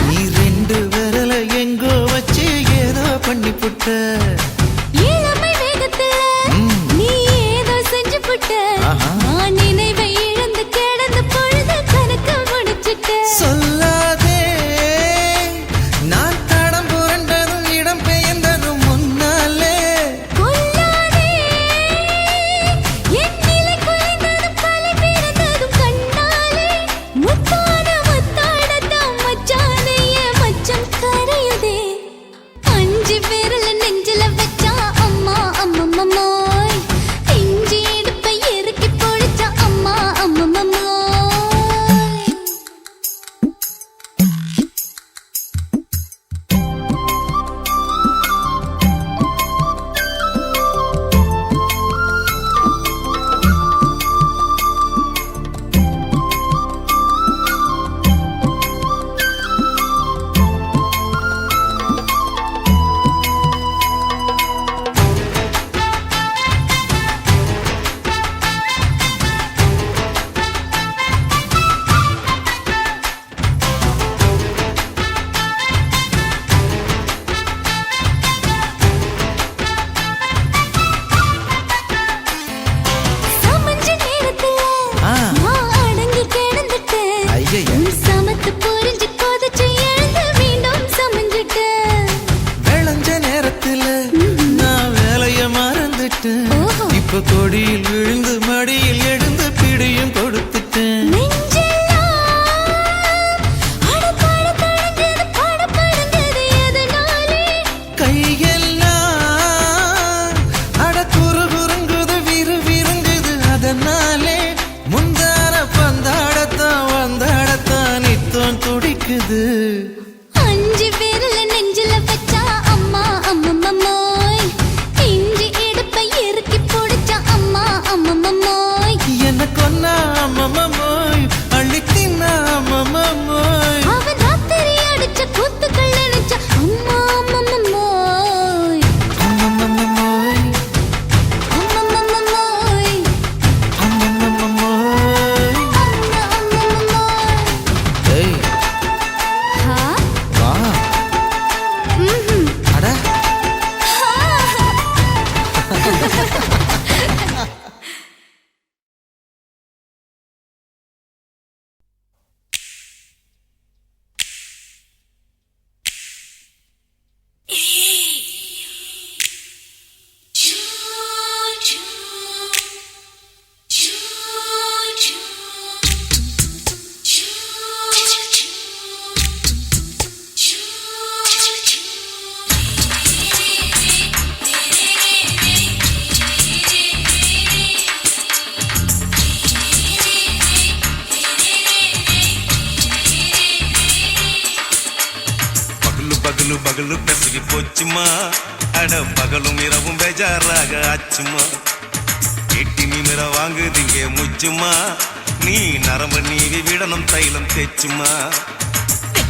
நீ ரெண்டு விரல எங்கோ வச்சு ஏதோ பண்ணி புட்ட இளமை வேகத்துல நீ ஏதோ செஞ்சு புட்ட நான் நினைவை இழந்து கிடந்த பொழுது கணக்கு முடிச்சிட்ட சொல்லாதே நான் தடம் புரண்டதும் இடம் பெயர்ந்ததும் முன்னாலே கொல்லாதே என் நிலை குறைந்ததும் கலை பிறந்ததும் கண்ணாலே முத்தான முத்தாடத்தான் மச்சானைய மச்சம் கரையுதே அஞ்சு விரல நெஞ்சில வச்சா அம்மா அம்மம்மாய் இஞ்சி இடுப்பை இறுக்கி பொழிச்சா அம்மா அம்மம்மாய் சமஞ்ச நேரத்துல நான் அடங்கி கிடந்துட்டேன் ஐயைய. சமத்து புரிஞ்சு கொதிச்சு எழுந்து மீண்டும் சமஞ்சிட்டேன் விளைஞ்ச நேரத்துல நான் வேலைய மறந்துட்டேன் ஓஹோ. இப்ப கொடியில் விழுந்து மடியில் எழுந்து பிடியும் கொடுத்துட்டேன் நெஞ்செல்லாம் அடப்பாட தடங்குது படபடங்குது எதனாலே கையெல்லாம் அட குறு குறுங்குது விறு விருங்குது அதனாலே முந்தார பந்தாடத்தான் வந்தாடத்தான் நித்தம் துடிக்குது அஞ்சு விரல நெஞ்சில வச்சா அம்மா அம்மம்மாய் இஞ்சி இடுப்பை இறுக்கி பொடிச்சா அம்மா பகலு பகலு பெசகி போச்சுமா அட பகலும் இரவும் பேஜாராக ஆச்சுமா எட்டி நிமிர வாங்குதிங்க முச்சுமா நீ நரம்பு நீவி விடணும் தைலம் தேச்சுமா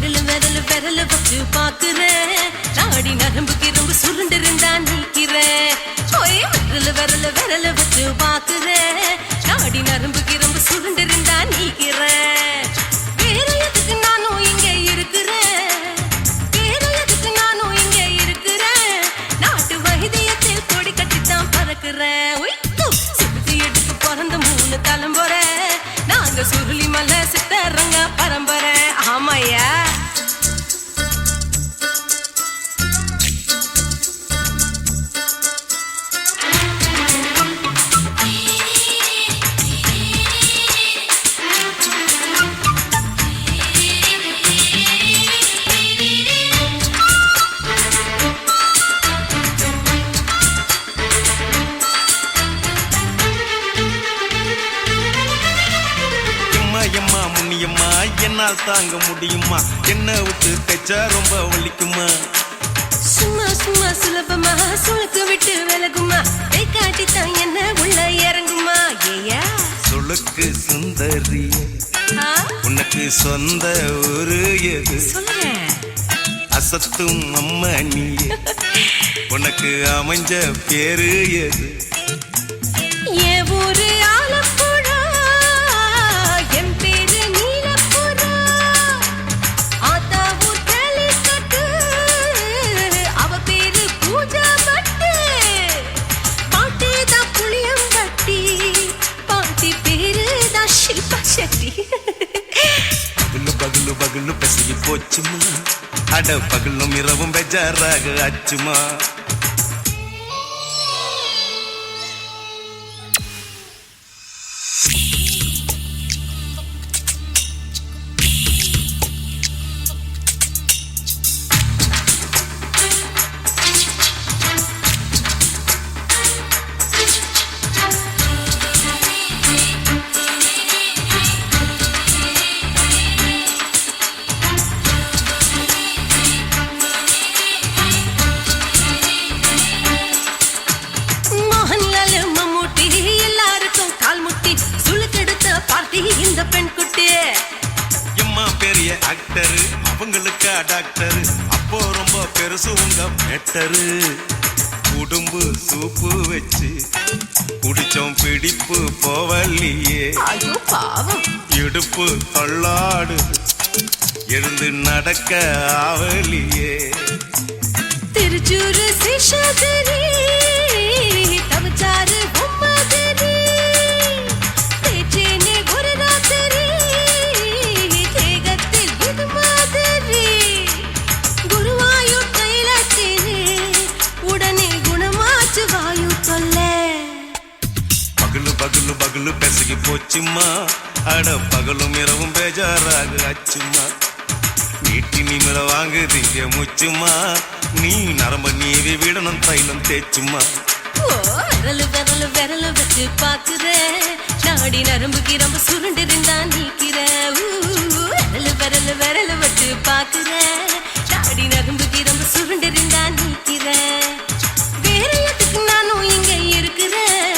விரல் விரல் விரல் வச்சு பாக்குறேன் நாடி நரம்பு கிரம்பு சுருண்டிருந்தா நீக்கிறேன் விரல் விரல் விரல் வச்சு பாக்குறேன் நாடி நரம்பு கிரம்பு சுருண்டிருந்தா நீக்கிறேன் வேற எதுக்கு நானும் இங்க இருக்கிறேன் வேற எதுக்கு நானும் இங்க இருக்கிறேன் நாட்டு வைத்தியத்தில் கொடி கட்டித்தான் பறக்கிறேன் சுத்தி எடுத்து பிறந்த 3 தலைமுறை நாங்க சுருளி மலை சித்தரங்க பரம்பரை ஆமாய்யா எம்மா முன்னியம்மா என்னால் தாங்க முடியுமா என்ன விட்டு தைச்சா ரொம்ப வலிக்குமா சும்மா சும்மா சுலபமா சுளுக்கு விட்டு விலகுமா கை காட்டித்தான் என்ன உள்ள இறங்குமா ஏயா சுளுக்கு சுந்தரி உனக்கு சொந்த ஒரு எது சொல்றேன் அசத்தும் அம்மா நீ உனக்கு அமைஞ்ச பேரு எது என் ஊரு ஆலப்புழா என் பேரு நீலப்புறா ஆத்தா ஊர் கேலிக்கட்டு அவ பேரு பூஜா பட்டு பாட்டி தான் புளியம்பட்டி பாட்டி பேரு தான் ஷில்பா செட்டி பகலு பகலு பகலு பெசகி போச்சுமா அட பகலும் இரவும் பெஜாராக ஆச்சுமா இந்த பெண் குட்டி எம்மா பெரிய ஆக்டர் அவங்களுக்கா டாக்டர் அப்போ ரொம்ப பெருசு உங்க மேட்டரு உடம்பு சூப்பு வச்சு குடிச்சோம் பிடிப்பு போவல்லையே ஐயோ பாவம் இடுப்பு தள்ளாடு எழுந்து நடக்க ஆவலியே திருச்சூரு சேஷாதிரி தவச்சாரு பொம்மாதிரி தேச்சேனே ஒரு ராத்திரி தேகத்தில் இது மாதிரி குருவாயூர் தைலத்திலே உடனே குணமாச்சு வாயு தொல்லை பகலு பகலு பகலு பெசகி போச்சுமா அட பகலும் இரவும் பேஜாராக ஆச்சுமா நீட்டி நிமிர வாங்குதிங்க முச்சுமா நீ நரம்ப நீவி விடணும் தைலம் தேச்சுமா விரல் விரல் விரல் வச்சு பாக்குறேன் நாடி நரம்பு கிரம்பு சுருண்டிருந்தா நீக்கிறேன் விரல் விரல் விரல் வச்சு பாக்குறேன் நாடி நரம்பு கிரம்பு சுருண்டிருந்தா நீக்கிறேன் வேற எதுக்கு நானும் இங்க இருக்கிறேன்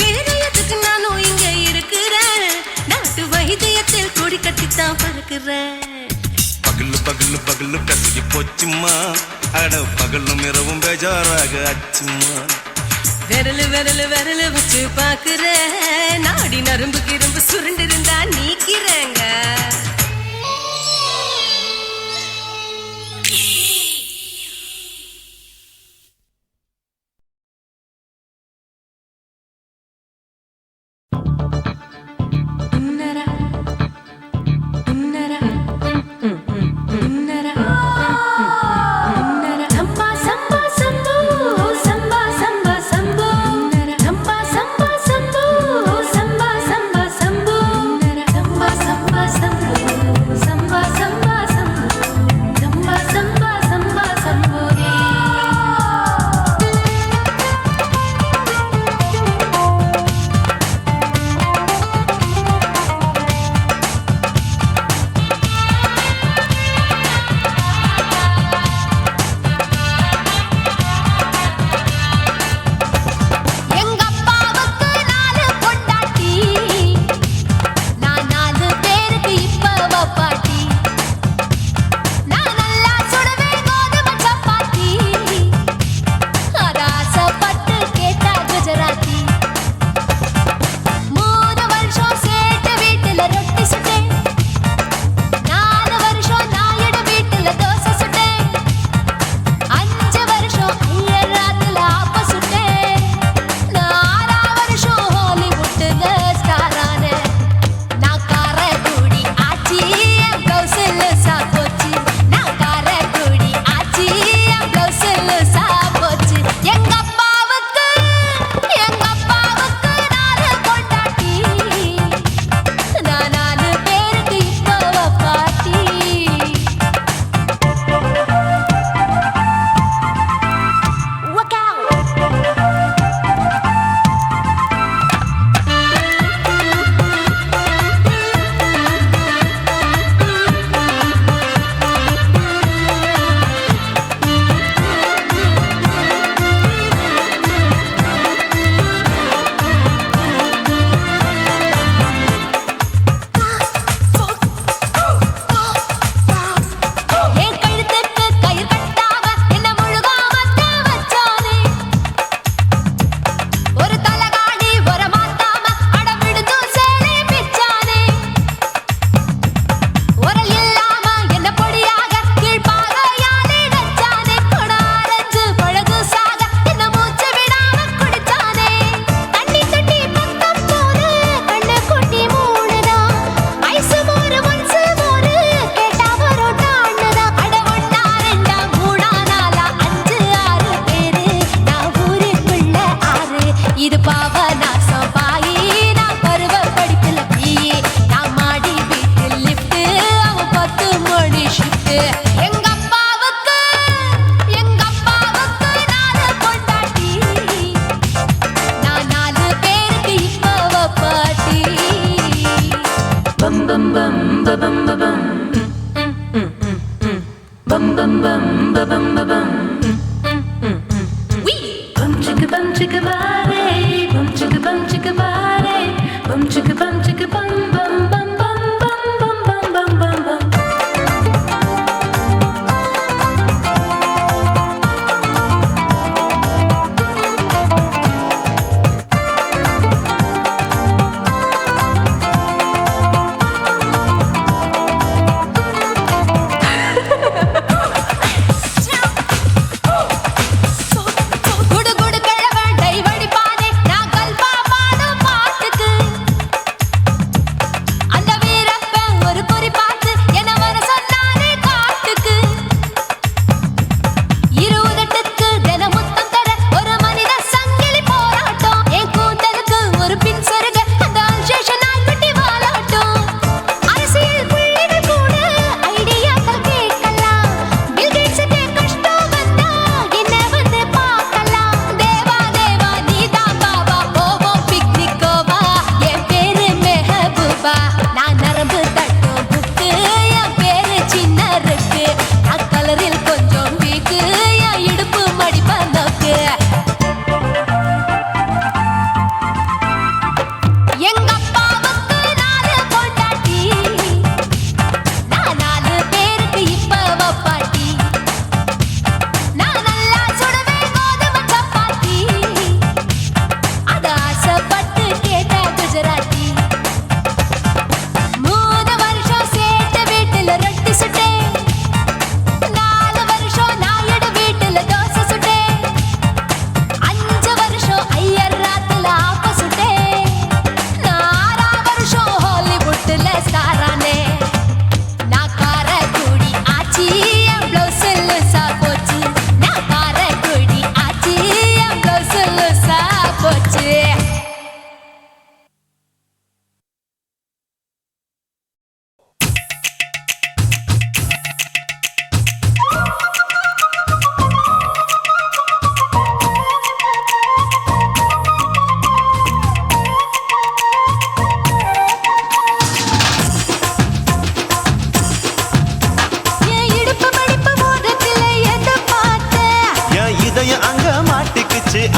வேற எதுக்கு நானும் இங்க இருக்கிறேன் நாட்டு வைத்தியத்தில் கொடி கட்டித்தான் பறக்கிறேன் பகலு பகலு பகலு பெசகி போச்சுமா அட பகலும் இரவும் பேஜாராக ஆச்சுமா விரல் விரல் விரல் வச்சு பாக்குறேன் நாடி நரம்பு கிரம்பு சுருண்டிருந்தா நீக்கிறேங்க Samba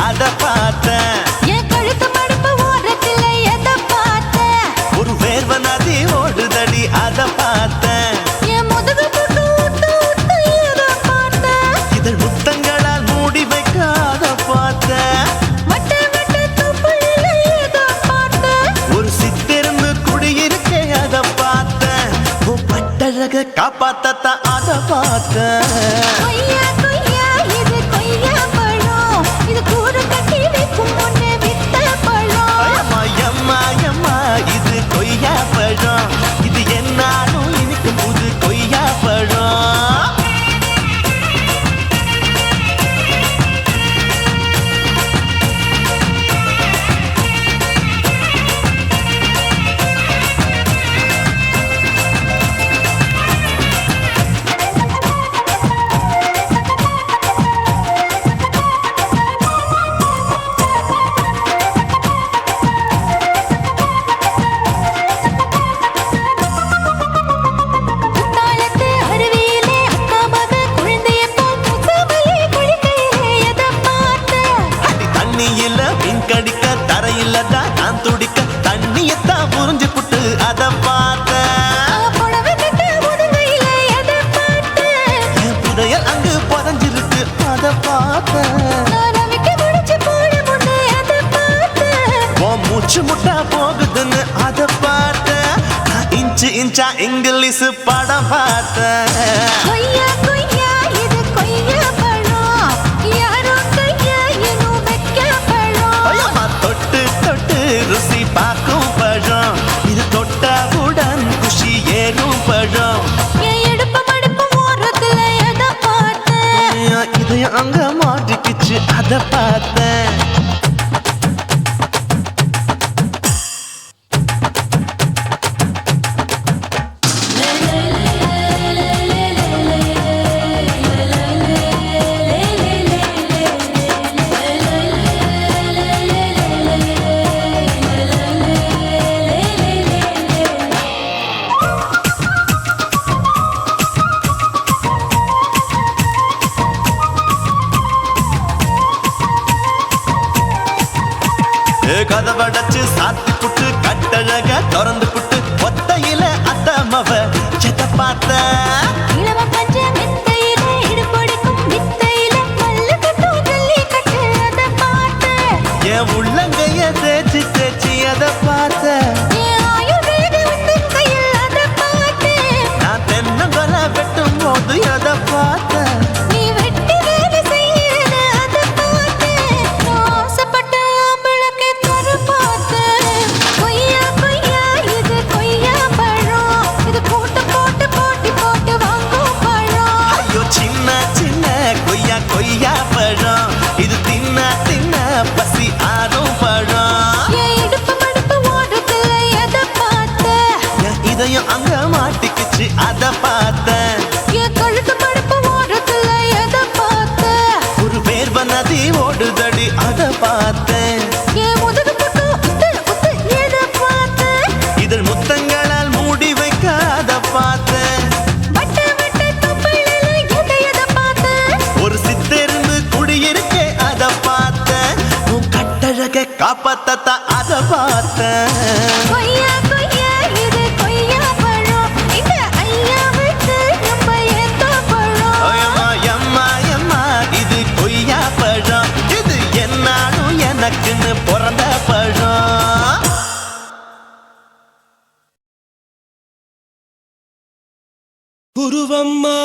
அத பார்த்தேன். என் கழுத்து மடுப்பு ஓரத்துல எதை பார்த்தேன்? ஒரு வேர்வ நதி ஓடுதடி அத பார்த்தேன். என் முதுகு புட்டு ஊத்து ஊத்து எதை பார்த்தேன்? இதழ் முத்தங்களால் மூடி வைக்க அத பார்த்தேன். வட்ட வட்ட தொப்புளில எதை பார்த்தேன்? ஒரு சித்தெரும்பு குடியிருக்க அத பார்த்தேன். உன் பட்டழக காப்பாத்தத்தான் அத பார்த்தேன். கொய்யா கொய்யா இது கொய்யா பழம், இது கூறு கட்டி வைக்கும் முன்னே வித்த பழம். அம்மா எம்மா எம்மா இது கொய்யா பழம். இது என்னாலும் இனிக்கும் புது கொய்யா பழம். குத்தாலத்து அருவியிலே அக்கா மக குழந்தைய போல் முகமலே குளிக்கையிலே எதை பார்த்தேன்? அடி தண்ணியில மீன் கடிக்க தரையில தான் நான் துடிக்க தண்ணியத்தான் புரிஞ்சு புட்டு அத பார்த்தேன். புடவை கட்ட முதுகையில எதை பார்த்தேன்? என் புதையல் அங்கு புதஞ்சிருக்கு அத பார்த்தேன். நான் அவிக்க முடிச்சு போட முன்னே எதை பார்த்தேன்? உன் மூச்சு முட்டா போகுதுன்னு அத பார்த்தேன். நான் இன்ச்சு இன்ச்சா இங்கிலீஷ் படம் பார்த்தேன். கொய்யா கொய்யா இது கொய்யா பழம், யாரோ கையா இன்னும் வைக்க பழம். ஐயம்மா தொட்டு தொட்டு ருசி பார்க்கும் பழம். இது தொட்டவுடன் குஷி ஏறும் பழம். என் இடுப்பு மடுப்பு ஓரத்துல எதை பார்த்தேன்? என் இதயம் அங்க மாட்டிக்கிச்சு அத பார்த்தேன். கதவடைச்சு சாத்தி புட்டு கட்டழக திறந்து புட்டு ஒத்தையில அத்தமவ செத்த பார்த்த. இளவ பஞ்ச மெத்தையில இடுப்பொடிக்கும் வித்தையில மல்லு கட்டும் ஜல்லி கட்டு அதை பார்த்தேன். என் உள்ளங்கைய தேய்ச்சி தேய்ச்சி அத பார்த்த. என் ஆயுர்வேத உந்தன் கையில் அதை பார்த்தேன். நான் தென்னங்கொலை வெட்டும் போது அத பார்த்த. நீ வெட்டி வேலை செய்யறது அதை பார்த்தேன். நான் ஆசைப்பட்ட ஆம்பளுக்கு தர பார்த்தேன். கொய்யா கொய்யா இது கொய்யா பழம், இது கூட்டு போட்டு போட்டி போட்டு வாங்கும் பழம். ஐயோ சின்ன சின்ன கொய்யா கொய்யா பழம். இது தின்ன தின்ன பசி ஆறும் பழம். என் இடுப்பு மடுப்பு ஓரத்துல எதை பார்த்தேன்? என் இதயம் அங்க மாட்டிக்கிச்சு அத பார்த்தேன். என் கழுத்து மடுப்பு ஓரத்துல எதை பார்த்தேன்? ஒரு வேர்வ நதி ஓடுதடி அத பார்த்தேன். என் முதுகு புட்டு உத்து உத்து எதை பார்த்தேன்? இதழ் முத்தங்களால் மூடி வைக்க அத பார்த்தேன். வட்ட வட்ட தொப்புளில எதை பார்த்தேன்? ஒரு சித்தெரும்பு குடியிருக்க அத பார்த்தேன். உன் கட்டழக காப்பாத்தத்தான் அத பார்த்தேன். கொய்யா கொய்யா இது கொய்யா பழம், இந்த ஐயாவுக்கு ரொம்ப ஏத்த பழம். ஐயம்மா எம்மா எம்மா இது கொய்யா பழம். இது என்னாலும் எனக்குன்னு பிறந்த பழம். குருவம்மா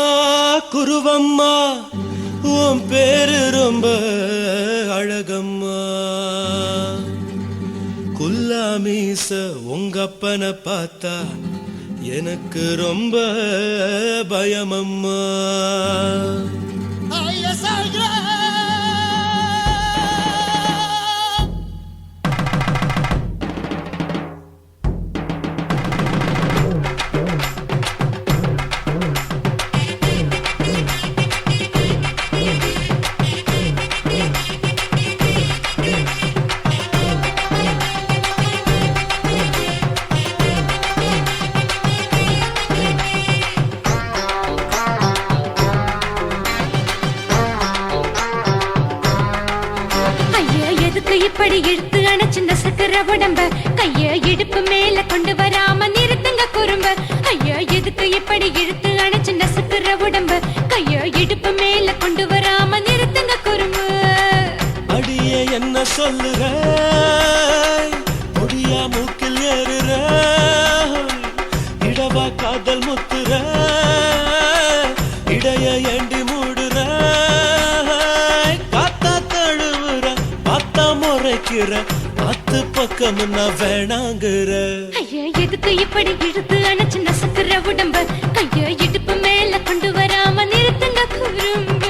குருவம்மா உன் பேரு ரொம்ப அழகம்மா. குல்லாமீச உங்க அப்பனை பார்த்தா எனக்கு ரொம்ப பயமம்மா. இப்படி இழுத்து அணைச்சு நசுக்கிற உடம்ப கைய இடுப்பு மேல கொண்டு வராம நிறுத்துங்க குறும்ப ஐயா எதுக்கு இப்படி இழுத்து அணைச்சு நசுக்கிற உடம்ப கைய இடுப்பு மேல கொண்டு வராம நிறுத்துங்க குறும்பு அடியே என்ன சொல்லுற முடியா மூக்கில் ஏறுற இடவா காதல் முத்துற இடைய ஏண்டி மூடுற காத்தா தழுவுற பார்த்தா முறைக்கிற பத்து பக்கம் நான் வேணாங்குற ஐயா எதுக்கு இப்படி இழுத்து அணைச்சு நசுக்கிற உடம்ப கைய இடுப்பு மேல கொண்டு வராம நிறுத்துங்க குறும்ப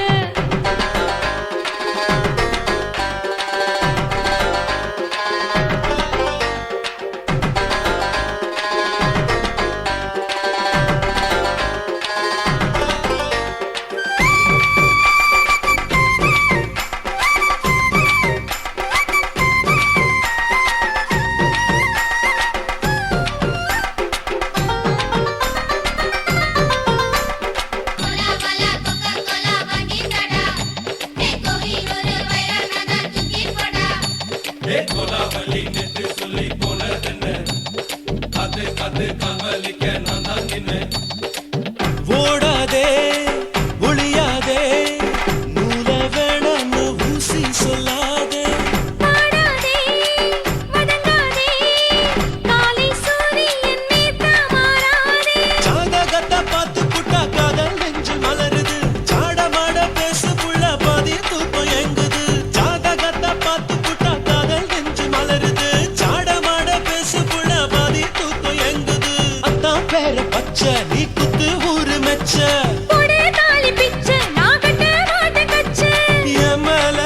ஓடாதே ஒளியாதே நூல வேணான்னு ஊசி சொல்லாதே பாடாதே வதங்காதே காலை சூரியன் மீதா மாறாதே ஜாதகத்தை பார்த்து புட்டா காதல் நெஞ்சு மலருது சாடமாட பேசு புள்ள பாதி தூக்கம் எங்குது ஜாதகத்தை பார்த்து புட்டா காதல் நெஞ்சு மலருது சாடமாட பேசு புள்ள பாதி தூக்கம் எங்குது அத்தான் பேர பச்சை நீ குத்து ஊரு மெச்ச போடே தாலி பிச்சை நான் கட்ட மாட்டேன் கச்சை என் மேல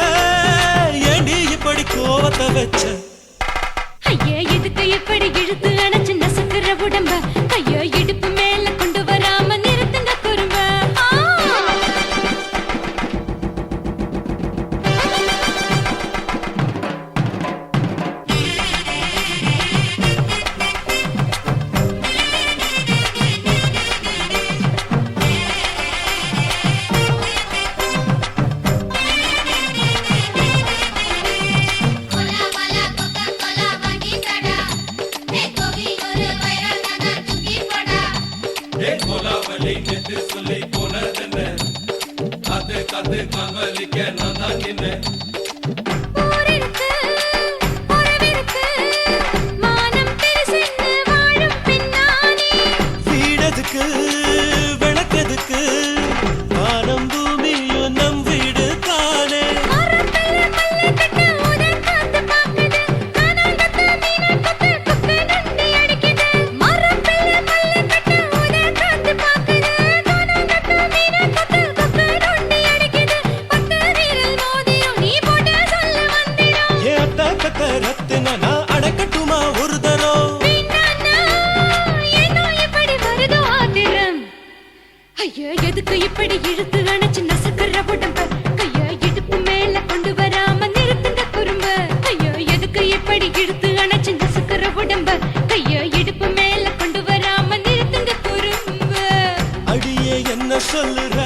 ஏண்டி இப்படி கோவத்தை வச்ச ஐயா எதுக்கு இப்படி இழுத்து அணைச்சு நசுக்கிற உடம்ப கைய இடுப்பு மேல கொண்டு வராம நிறுத்துங்க குறும்ப ஊரிருக்கு உறவிருக்கு மானம் பெருசென்னு வாழும் பின்னானே வீடதுக்கு விளக்கதுக்கு வானம் பூமியும் நம் வீடு தானே மரத்துல மல்லு கட்டு உதன் காத்து பாக்குது கானாங்கத்து மீனாக்கத்து குக்கு நண்டி அடிக்குது மரத்துல மல்லு கட்டு உதன் காத்து பாக்குது கானாங்கத்து மீனாக்கத்து குக்கு நண்டி அடிக்குது பத்து வீரல் மோதிரம் நீ போட்டு சொல்ல வந்திரும் ஏத்த கத்த ரத்தின நான் அடக்கட்டுமா ஒரு தரம் வீணானா ஏனோ இப்படி வருதோ ஆத்திரம் ஐயா எதுக்கு இப்படி இழுத்து அணைச்சு நசுக்கிற உடம்ப கைய இடுப்பு மேல கொண்டு வராம நிறுத்துங்க குறும்ப ஐயா எதுக்கு இப்படி இழுத்து அணைச்சு நசுக்கிற உடம்ப கைய இடுப்பு மேல கொண்டு வராம நிறுத்துங்க குறும்ப அடியே என்ன சொல்லுற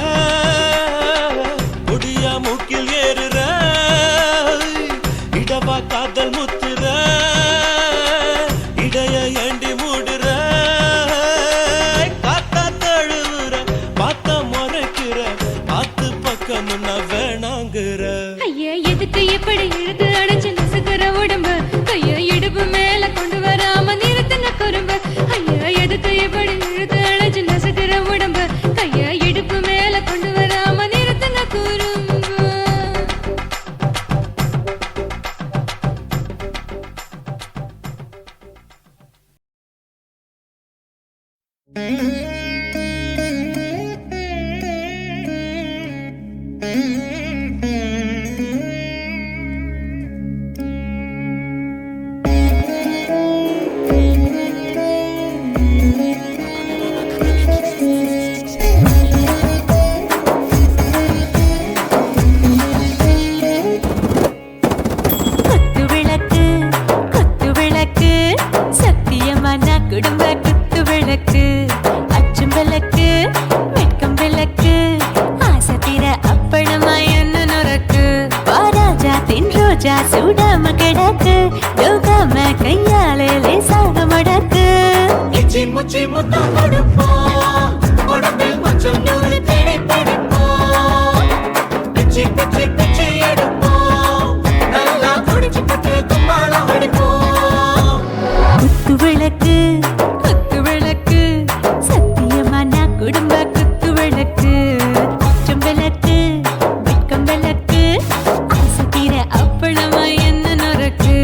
முடியா மூக்கில் ஏறுற இடவா காதல் முத்துற இடைய ஏண்டி மூடுற காத்தா தழுவுற பார்த்த முறைக்கிற ஆத்து பக்கம் நான் வேணாங்குற ஐயா எதுக்கு இப்படி இழுத்து அணைச்சு நசுக்கிற உடம்ப கைய இடுப்பு மேல கொண்டு வராம நிறுத்துங்க குறும்ப ஐயா எதுக்கு இப்படி இழுத்து அணைச்சு நசுக்கிற உடம்ப கைய இடுப்பு மேல கொண்டு வராம நிறுத்துங்க குறும்ப ரோஜா சூடாம கிடக்கு யோகாம கையாலே லேசாக மடக்கு இச்சி முச்சி முத்தம் கொடுப்போம் உடம்பில் கொஞ்சம் நூறு தேடி பிடிப்போம் பிச்சி பிச்சி பிச்சி எடுப்போம் நல்லா குடிச்சு பட்டு கும்பாலம் அடிப்போம் குத்து விளக்கு குத்து விளக்கு சத்தியமா நான் குடும்ப குத்து விளக்கு குற்றம் விளக்கு வெட்கம் விளக்கு ஆசைக்கிற அப்பளமா என்ன நொறுக்கு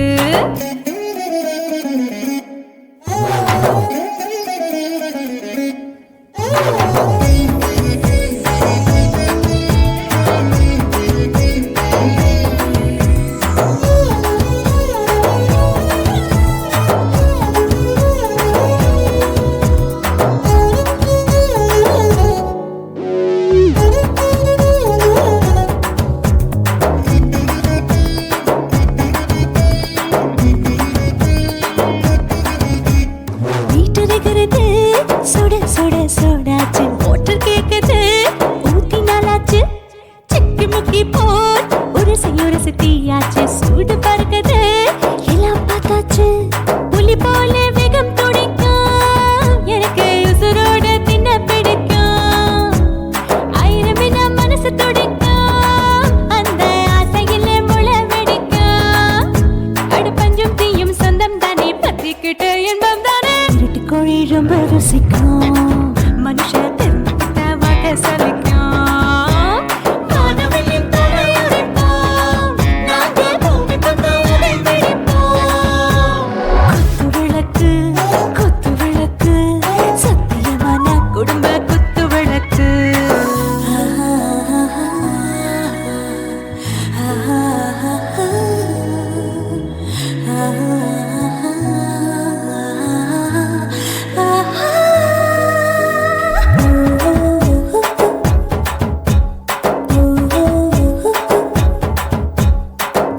வீட்டிருக்கிறது சுட சுட சோடாச்சு மோட்டர் கேக்குது ஊத்தி நாளாச்சு சிக்கி முக்கி போல் ஒரு தீயாச்சு சூடு பறக்குது எல்லாம் பார்த்தாச்சு புலி போல வேகம் துடிக்கும் எனக்கு உசுரோட தின்ன பிடிக்கும் ஆயிரம் மனசு துடிக்கும் அந்த ஆசையில முளை வெடிக்கும் அடுப்பஞ்சும் தீயும் சொந்தம் தானே பத்திக்கிட்டு என்பம் தானே கோழி ரொம்ப ருசிக்கும் மனுஷ தெரிஞ்சுக்கிட்ட வாக்க சலிக்கும் காணவெளியும் தலையுடைப்போம் நாங்க பூமி கொண்ட உதை வெடிப்போம் குத்து விளக்கு சத்தியமான குடும்ப குத்து விளக்கு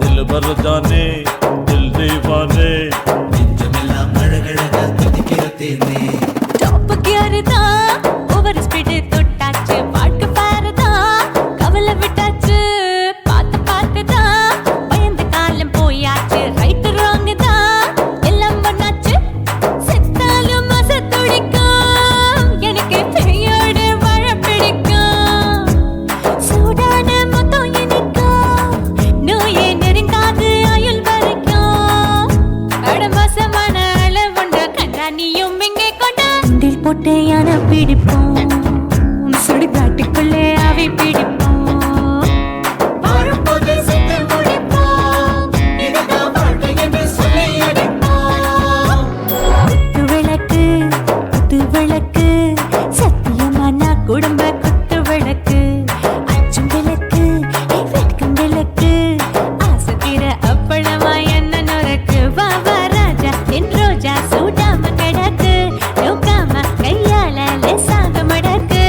दिल भर जाने दिल दीवाने நெஞ்சமெல்லாம் அழகழக துடிக்கிறதேனே டாப் கியர் தான் ஓவர் ஸ்பீட் தொட்டாச்சு பாட்டு பாருதான் கவலை விட்டாச்சு பார்த்து தான் பயந்து காலம் போயாச்சு ரைட் ராங் தான் எல்லாம் பண்ணாச்சு செத்தாலும் மச துடிக்கும் எனக்கு பெரியோட வாழ பிடிக்கும் சூடான மொத்தம் எனக்கும் நோயே நெருங்காது ஆயுள் வரைக்கும் அடமோசமான அளவுண்ட கண்டா நீயும் இங்கே கொண்டா உண்டில் போட்டு யானை பிடிப்போம் சுடுகாட்டுக்குள்ளே அவை பிடிப்போம் வாழும்போது செத்து முடிப்போம் இதுதான் வாழ்க்கை என்று சொல்லி அடிப்போம் குத்து விளக்கு சத்தியமான குடும்ப குத்து விளக்கு அச்சும் விளக்கு வெட்கம் விளக்கு ஆசைக்கிற அப்பளமா என்ன நொறுக்கு வா வா ராஜா என் ரோஜா சூடாம கிடக்கு யோகாம கையால லேசாக மடக்கு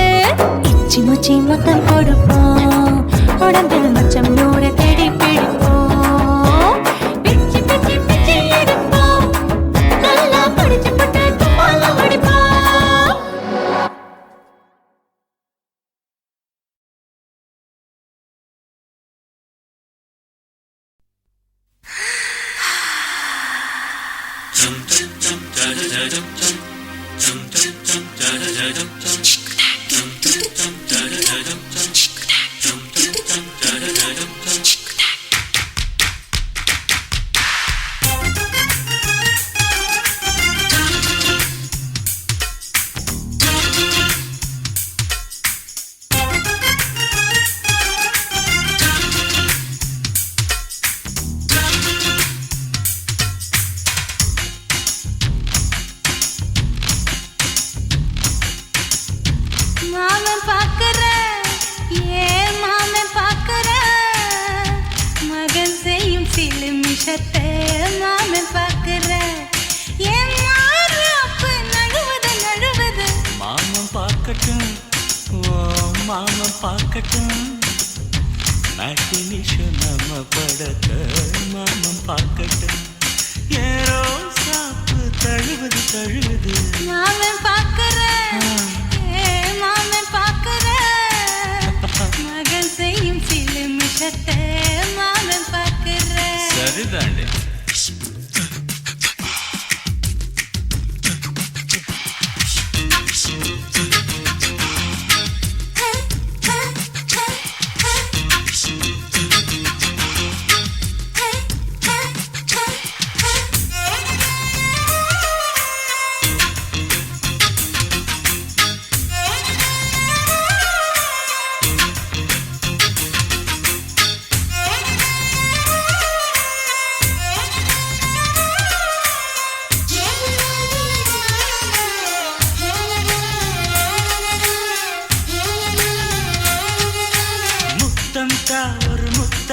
இச்சி முச்சி மொத்தம் கொடுப்போம் உடம்பில் மச்சம் நூறு தேடி பிடிப்போம் பிச்சி பிச்சி பிச்சி எடுப்போம் நல்லா படிச்சு பட்டு கும்பாலம் அடிப்போம் மாமன் பாக்குற மாமன் பாக்குற மகன் செய்யும் சிலு மிஷத்தை மாமன் பாக்குற மாறாப்பு நழுவது மாமன் பார்க்கட்டும் ஓ மாமன் பார்க்கட்டும் நாட்டினிஷு நம்ம படத்த மாமன் பார்க்கட்டும் ஏரோ சாப்பு தழுவுது மாமன் பாக்குற மாமன் பாக்குற மகன் செய்யும் சிலு மிஷத்தை மாமன் பாக்குற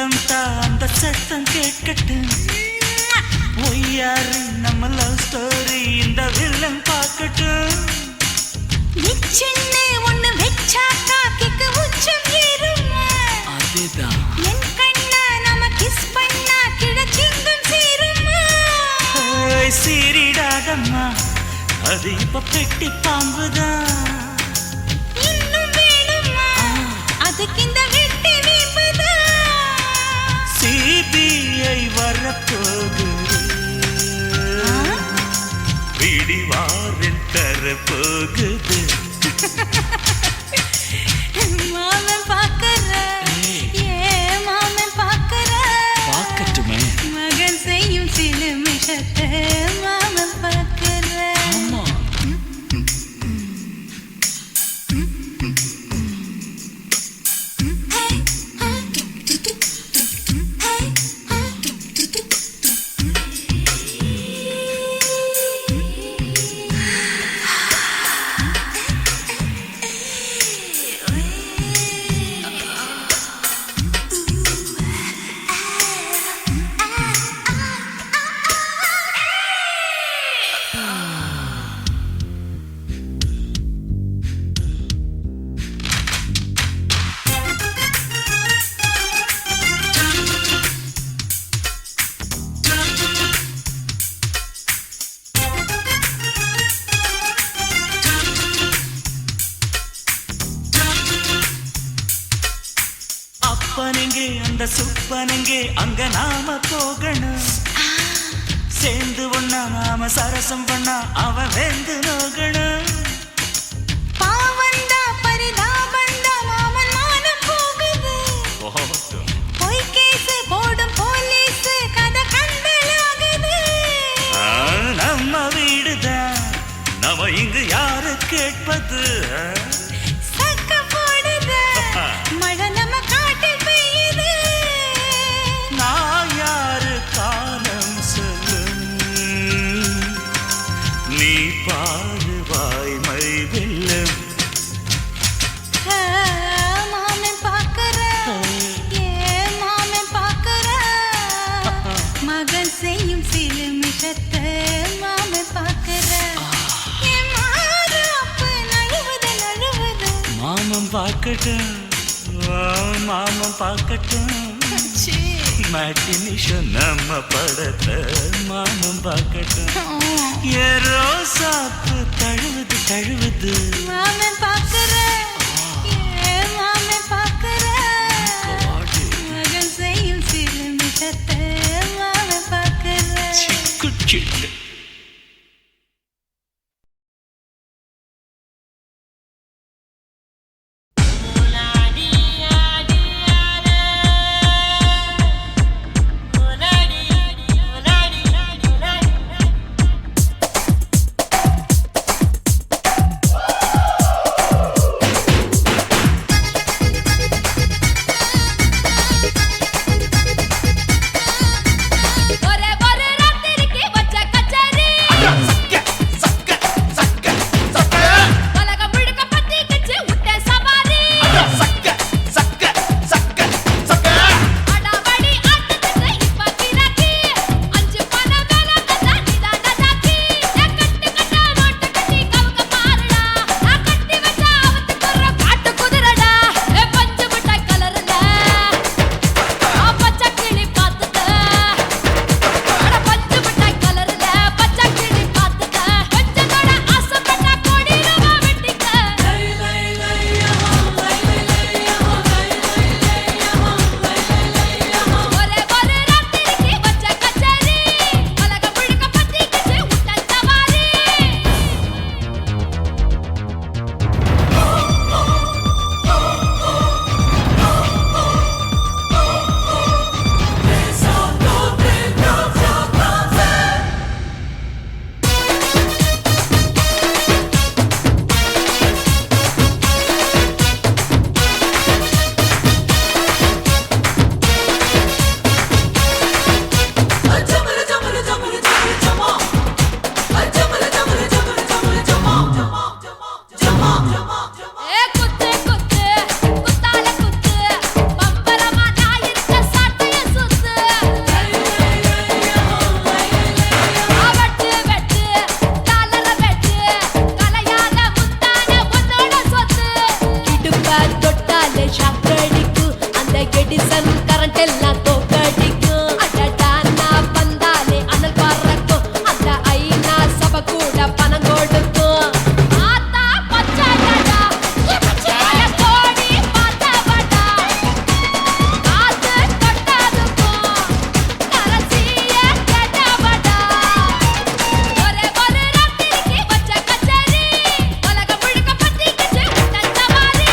முத்தம் தான் அந்த சத்தம் கேட்கட்டும் ஒய்யாரு நம்ம லவ் ஸ்டோரி இந்த வில்லன் பார்க்கட்டும் நிச்சன்னு ஒண்ணு வெச்சாக்கா கிக்கு உச்சம் ஏறுமா அதுதான் என் கண்ணா நாம கிஸ் பண்ணா கிடச்சிங்கும் சேருமா சீரிடாதம்மா அது இப்ப பெட்டி பாம்புதான் இன்னும் வேணுமா அதுக்கு இந்த வெட்டி வீம்புதான் சிபிஐ வரப்போகுது பிடிவாரன் தரப்போகுது மாமன் பாக்கற மாமன் பாக்கற பார்க்கட்டுமே மகன் செய்யும் சில மிஷத்தை மாமன் பாக்கற ஆமா அப்பனெங்கே அந்த சுப்பனெங்கே அங்க நாம போகணும் சேர்ந்து ஒண்ணா நாம சரசம் பண்ணா அவன் வெந்து நோகணும் பாவந்தா பரிதாபந்தா மாமன் மானம் போகுது பொய் கேஸ் போடும் போலீஸ் கதை கண்டலாகுது நம்ம வீடுதான் நம்ம இங்கு யாரு கேட்பது சக்க போடுது மழை நம்ம காட்டில் பெய்யுது நான் யாரு காலம் சொல்லும் நீ பாரு வாய்மை வெல்லும் மாமன் பாக்கற மாமன் பாக்கற மகன் செய்யும் சில மிஷத்தை மாமன் பாக்கற மாமன் பார்க்கட்டும் மாமன் பார்க்கட்டும் மேட்டினிஷன் நம்ம படத்தை மாமன் பார்க்கட்டும் ஏரோ சாப்பு தழுவுது தழுவுது மாமன் பாக்கற மாமன் பாக்கற மகன் செய்யும் சில மிஷத்தை மாமன் பாக்கற சிக்கு சிட்டு கரண்ட் எல்லாம் தோக்கடிக்கும் அடடா நான் வந்தாலே அனல் பறக்கும் அந்த ஐநா சபை கூட பணம் கொடுக்கும் ஆத்தா பச்சைடா கோடி பார்த்தவடா காத்து தொட்டதுக்கும் கரசிய கேட்டவடா ஒரே ஒரு ராத்திரிக்கு வச்ச கச்சேரி உலகம் முழுக்க பத்திக்கிச்சு உட்டன் சவாரி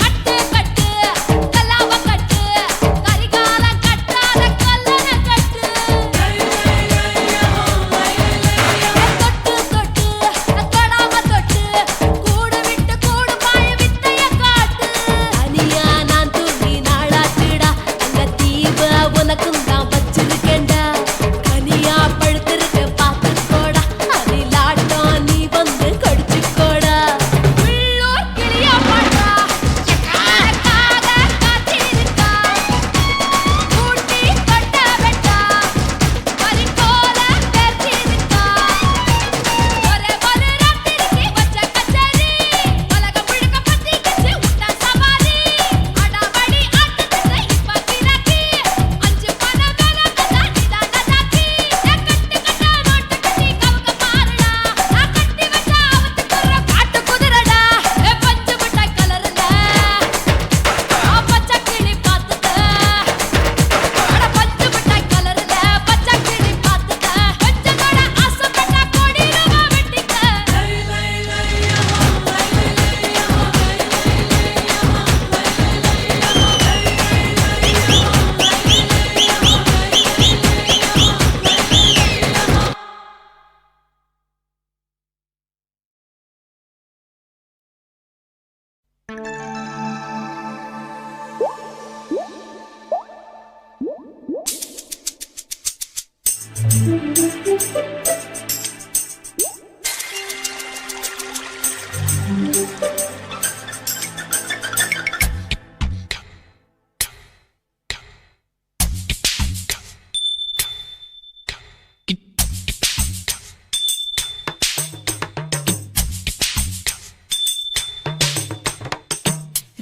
கட்டு கட்டு கல்லாவ கட்டு கரிகால கட்டாத கல்லன கட்டு தொட்டு தொட்டு தொடாம தொட்டு கூடு விட்டு கூடு பாய வித்தைய காட்டு தனியா நான் தூங்கி நாளாச்சுடா அந்த தீவ உனக்கும் தான் வச்சிருக்கேன்டா கனியா பழுத்திருக்க பார்த்துக்கோடா அதிலாட்டம் நீ வந்து கடிச்சுக்கோடா உள்ளூர் கிளியா பாட்டா எனக்காக காத்திருக்கா கூட்டி கொட்ட வெட்டா பறிக்கோல பெர்ச்சிருக்கா ஒரே ஒரு ராத்திரிக்கு வச்ச கச்சேரி உலகம் முழுக்க பத்திக்கிச்சு உட்டன் சவாரி அடாவடி ஆட்டத்துக்கு இப்ப கிராக்கி அஞ்சு பணம் வேலை கதா நிதான தாக்கி கட்டு கட்டா நோட்டு கட்டி கவுக்க பாருடா நான் கட்டி வச்ச அவத்துக்குற காட்டு குதிரடா பஞ்சு மிட்டாய் கலர்ல பச்சை கிளி பார்த்துக்க அட பஞ்சு மிட்டாய் கலர்ல பச்சை கிளி பார்த்துக்க கொஞ்சத்தோட ஆசைப்பட்டா கோடி ரூபா வெட்டிக்க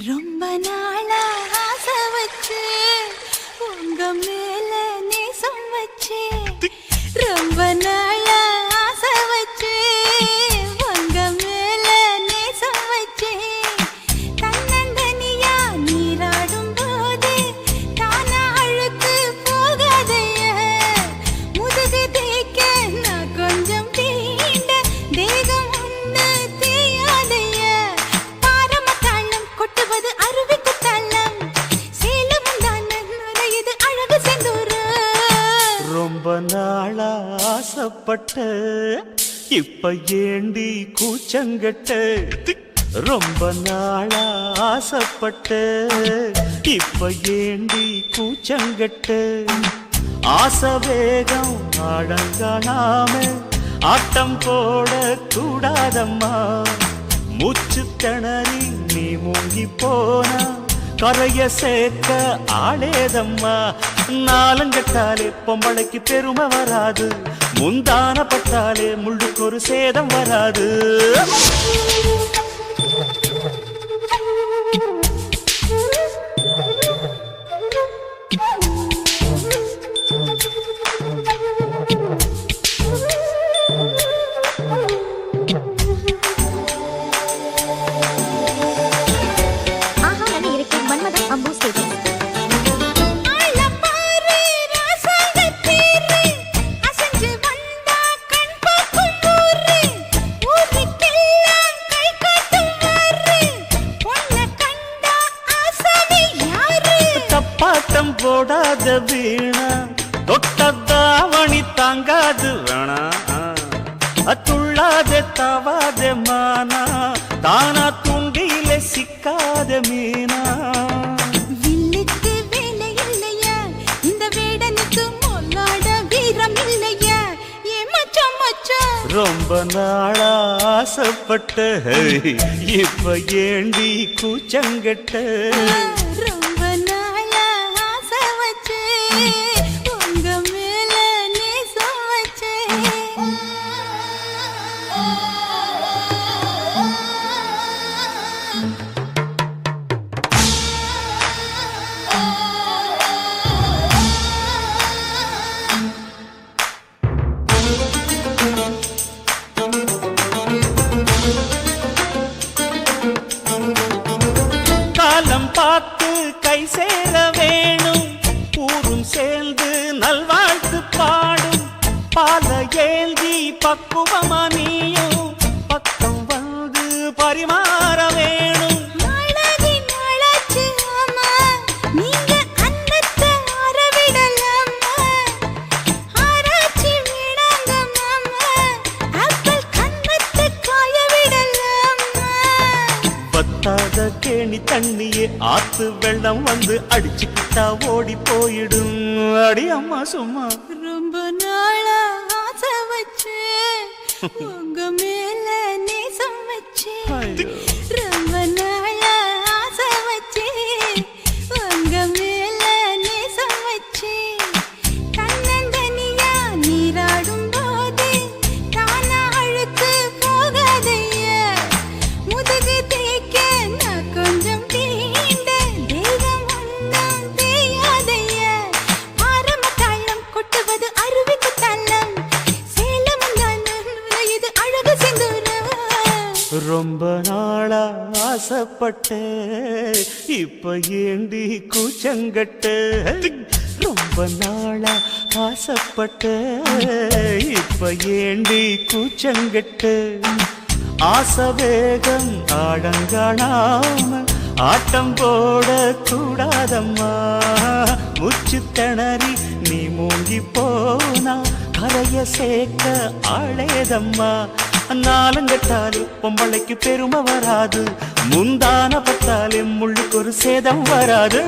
ரொம்ப நாளா ஆசை வச்சு உங்க மேல நேசம் வச்சு ரொம்ப நாளா ஆசை வச்சு உங்க மேல நேசம் வச்சு தன்னந்தனியா நீராடும் போது தானா அழுக்கு போகாதைய முதுகு தேய்க்க நான் கொஞ்சம் தீண்ட தேகம் ஒண்ணு தேயாதைய பாரமத்தாளம் கொட்டுவது அருவிக்கு தாளம் சேலமும் தானே நுரையுது அழகு செந்தூரு ரொம்ப நாளா ஆசைப்பட்ட இப்ப ஏண்டி கூச்சங்கட்ட ரொம்ப நாளா ஆசைப்பட்ட இப்ப ஏண்டி கூச்சங்கட்ட ஆசை வேகம் ஆடங்காணாம ஆட்டம் போட கூடாதம்மா மூச்சு திணறி நீ மூங்கி போனா கரைய சேர்க்க ஆளேதம்மா நாலங்கட்டாலே பொம்பளைக்கு பெருமை வராது முந்தான பட்டாலே முள்ளுக்கு ஒரு சேதம் வராது போடாத வீணா தொட்டதாவணி தாங்காது வேணா துள்ளாதே தவாதே மானா தானா தூண்டியில சிக்காத மீனா வில்லுக்கு வேலை இல்லையா இந்த வேடனுக்கு மொல்லாட வீரம் இல்லையா ஏ மச்சான் மச்சான் ரொம்ப நாளா ஆசைப்பட்ட இப்ப ஏண்டி கூச்சங்கட்ட ரொம்ப நாளா ஆசை வச்சேன் உங்க மேல நேசம் வச்சேன் காலம் பார்த்து கை சேர வேணும் ஊரும் சேர்ந்து நல்வாழ்த்து பாடும் பால ஏந்தி பக்குவமா நீயும் பக்கம் வந்து பரிமாற வேணும் நாளாகி நாளாச்சு ஆமா நீங்க அன்னத்தை அறவிடலாமா ஆராய்ச்சி விடாங்க மாமா ஆப்பிள் கன்னத்தை காய விடலாமா பத்தாத கேணி தண்ணியே ஆத்து வெள்ளம் வந்து அடிச்சுக்கிட்டா ஓடி போயிடும் அடி அம்மா சும்மா ரொம்ப நாளா ஆசை வச்சேன் உங்க மேல நேசம் வச்சேன் ஐயோ. ரொம்ப நாளா ஆசை வச்சேன் உங்க மேல நேசம் வச்சேன் தன்னந்தனியா நீராடும் போது தானா அழுத்து போகாதையா முதுகு தேய்க்க நான் கொஞ்சம் தீண்ட தெய்வம் ஒன்றும் தேயாதையா ஆரம்ப தாளம் கொட்டுவது அருவிக்கு தள்ளம் சேலம் இது அழகு செந்தூரம் ரொம்ப நாளா ஆசைப்பட்ட இப்ப ஏண்டி கூச்சங்கட்ட ரொம்ப நாளா ஆசைப்பட்ட இப்ப ஏண்டி கூச்சங்கட்ட ஆசை வேகம் ஆடங்காணாம ஆட்டம் போட கூடாதம்மா முச்சு திணறி நீ மூங்கி போனா கரைய சேர்க்க ஆளேதம்மா நாலுங்கட்டாலே பொம்பளைக்கு பெருமை வராது முந்தான பட்டாலே முள்ளுக்கு ஒரு சேதம் வராது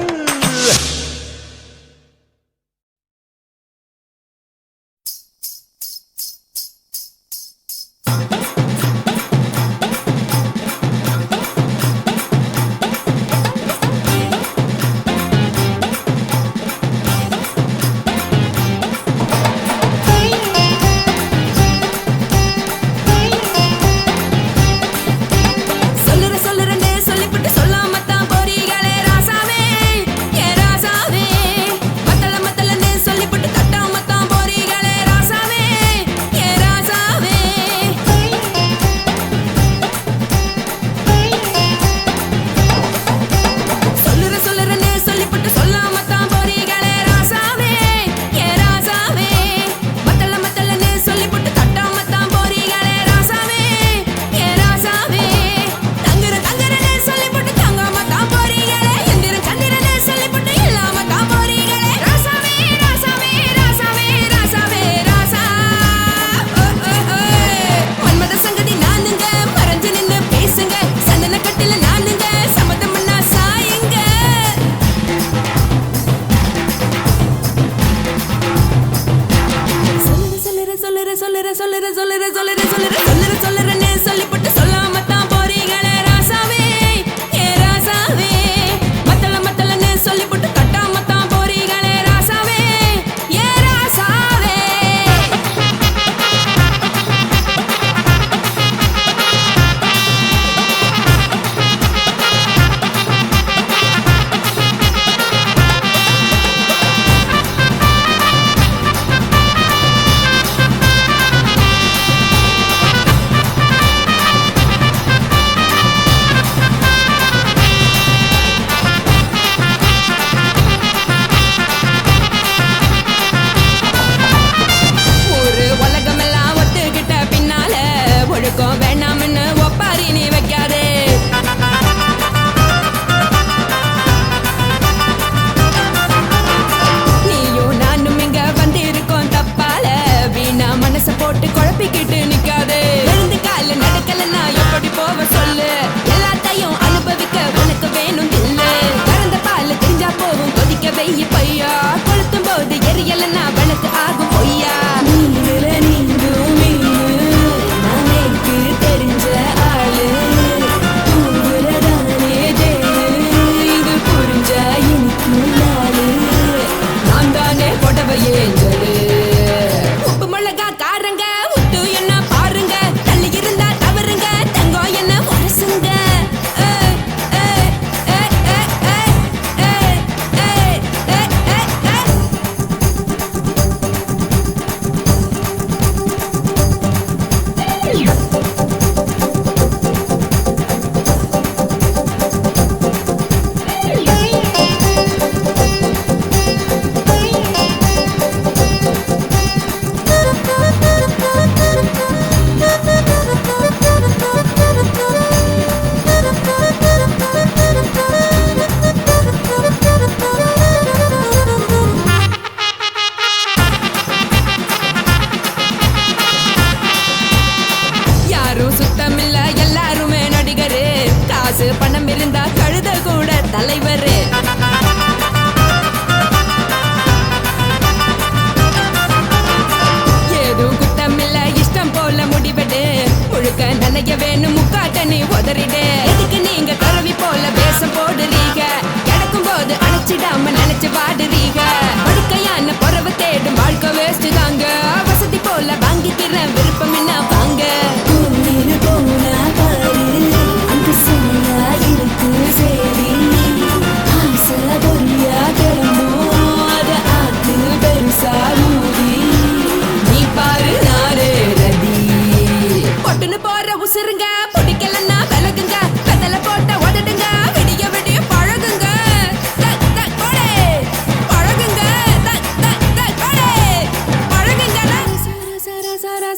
சொல்லுறேன்னு சொல்லிப்புட்டு சொல்லாமத்தான் போறீங்களே ராசாவே ஏ ராசாவே மத்தளன்னு சொல்லிப்புட்டு தட்டாமத்தான் போறீங்களே ராசாவே ஏ ராசாவே சொல்லுறேன்னு சொல்லிப்புட்டு சொல்லாமத்தான் போறீங்களே ராசாவே ஏ ராசாவே மத்தளன்னு சொல்லிப்புட்டு தட்டாமத்தான் போறீங்களே ராசாவே ஏ ராசாவே தங்குறன்னு சொல்லிப்புட்டு தங்காமத்தான் போறீங்களே எந்திரன்னு சொல்லிப்புட்டு இல்லாமத்தான் போறீங்களே ராசாவே ராசாவே ராசாவே ராசாவே ராசா மன்மத சங்கதி நானுங்க மறைஞ்சு நின்னு பேசுங்க சந்தன கட்டில நானுங்க சம்மதம்னா சாயுங்க சொல்லுறேன்னு சொல்லிப்புட்டு சொல்லாமத்தான் போறீங்களே ராசாவே ஏ ராசாவே மத்தளன்னு சொல்லிப்புட்டு தட்டாமத்தான் போறீங்களே ராசாவே ஏ ராசாவே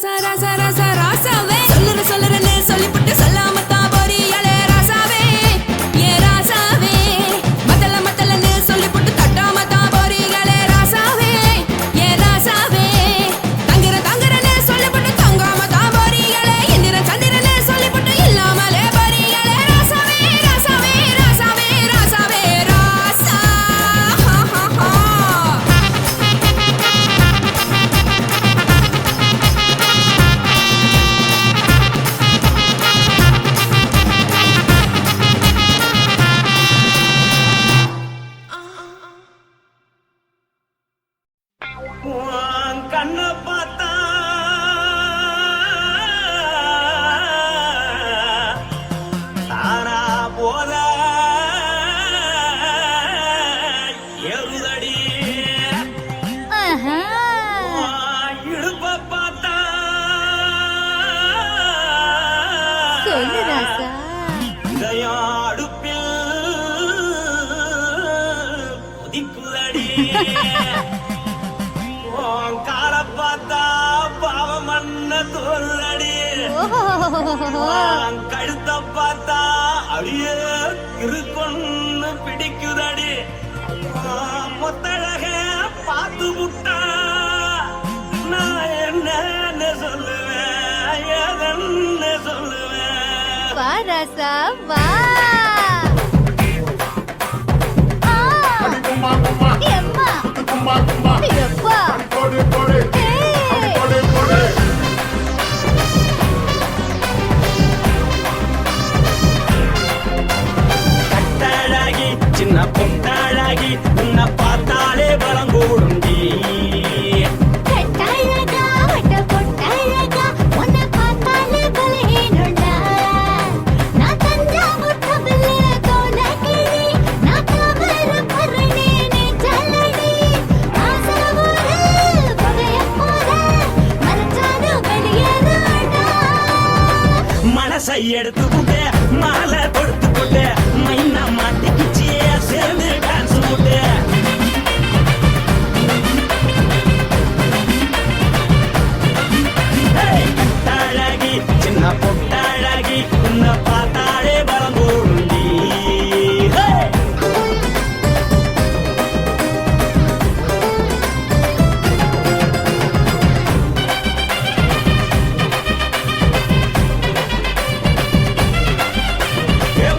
ராசா ராசா ராசா ராசாவே சொல்லுறேன்னு சொல்லிப்புட்டு சொல்லாம தான் போறியாளே ராசாவே ஏ ராசாவே மத்தலன்னு சொல்லிப்புட்டு தட்டாம தான் போறியாளே ராசாவே ஏ ராசாவே தங்குறேன்னு சொல்லிப்புட்டு தங்காம தான் போறியாளே இந்திரன் சந்திரன்னு சொல்லிப்புட்டு இல்லாமலே போறியாளே ராசாவே ராசாவே ராசாவே ராசாவே ராசா ஹா ஹா ஹா உன் கண்ணை பார்த்தா தானா போத எருதடி உன் இடுப்பை பார்த்தா சொல்லு ராசா இதயம் அடுப்பில் உதிக்குதடி உன் காலை பார்த்தா பாவம் மண்ண தோல்லடி உன் கழுத்தை பார்த்தா அடியே இருக்குன்னு பிடிக்குதடி உன் முத்தழக பார்த்து விட்டா நான் என்னன்னு சொல்லுவேன் ஏதன்னு சொல்லுவேன் வா ராசா வா ஆ. எம்மா. எப்பா. ஏய். கட்டழகி சின்ன பொட்டழகி உன்னை பார்த்தாலே பலம் கூடுண்டி கட்டழகா, வட்ட பொட்டழகா, உன்னை பார்த்தாலே பலகீனம்டா. நான் தஞ்சாவூர் தவில கோலக்கிளி, நான் காவல் பரணி நெஞ்சலடி. ஆசையூரு புகையப் போல, மறைச்சாலும் வெளியேறாடா. மனசை எடுத்துக்கிட்டு மாலை கொடுத்துக்கிட்டு மைனா மாட்டிக்கிச்சு சேர்ந்து டான்ஸ் போட்டு கட்டழகி சின்ன பொட்டழகி உன்னை பார்த்தாலே பலம் கூடுண்டி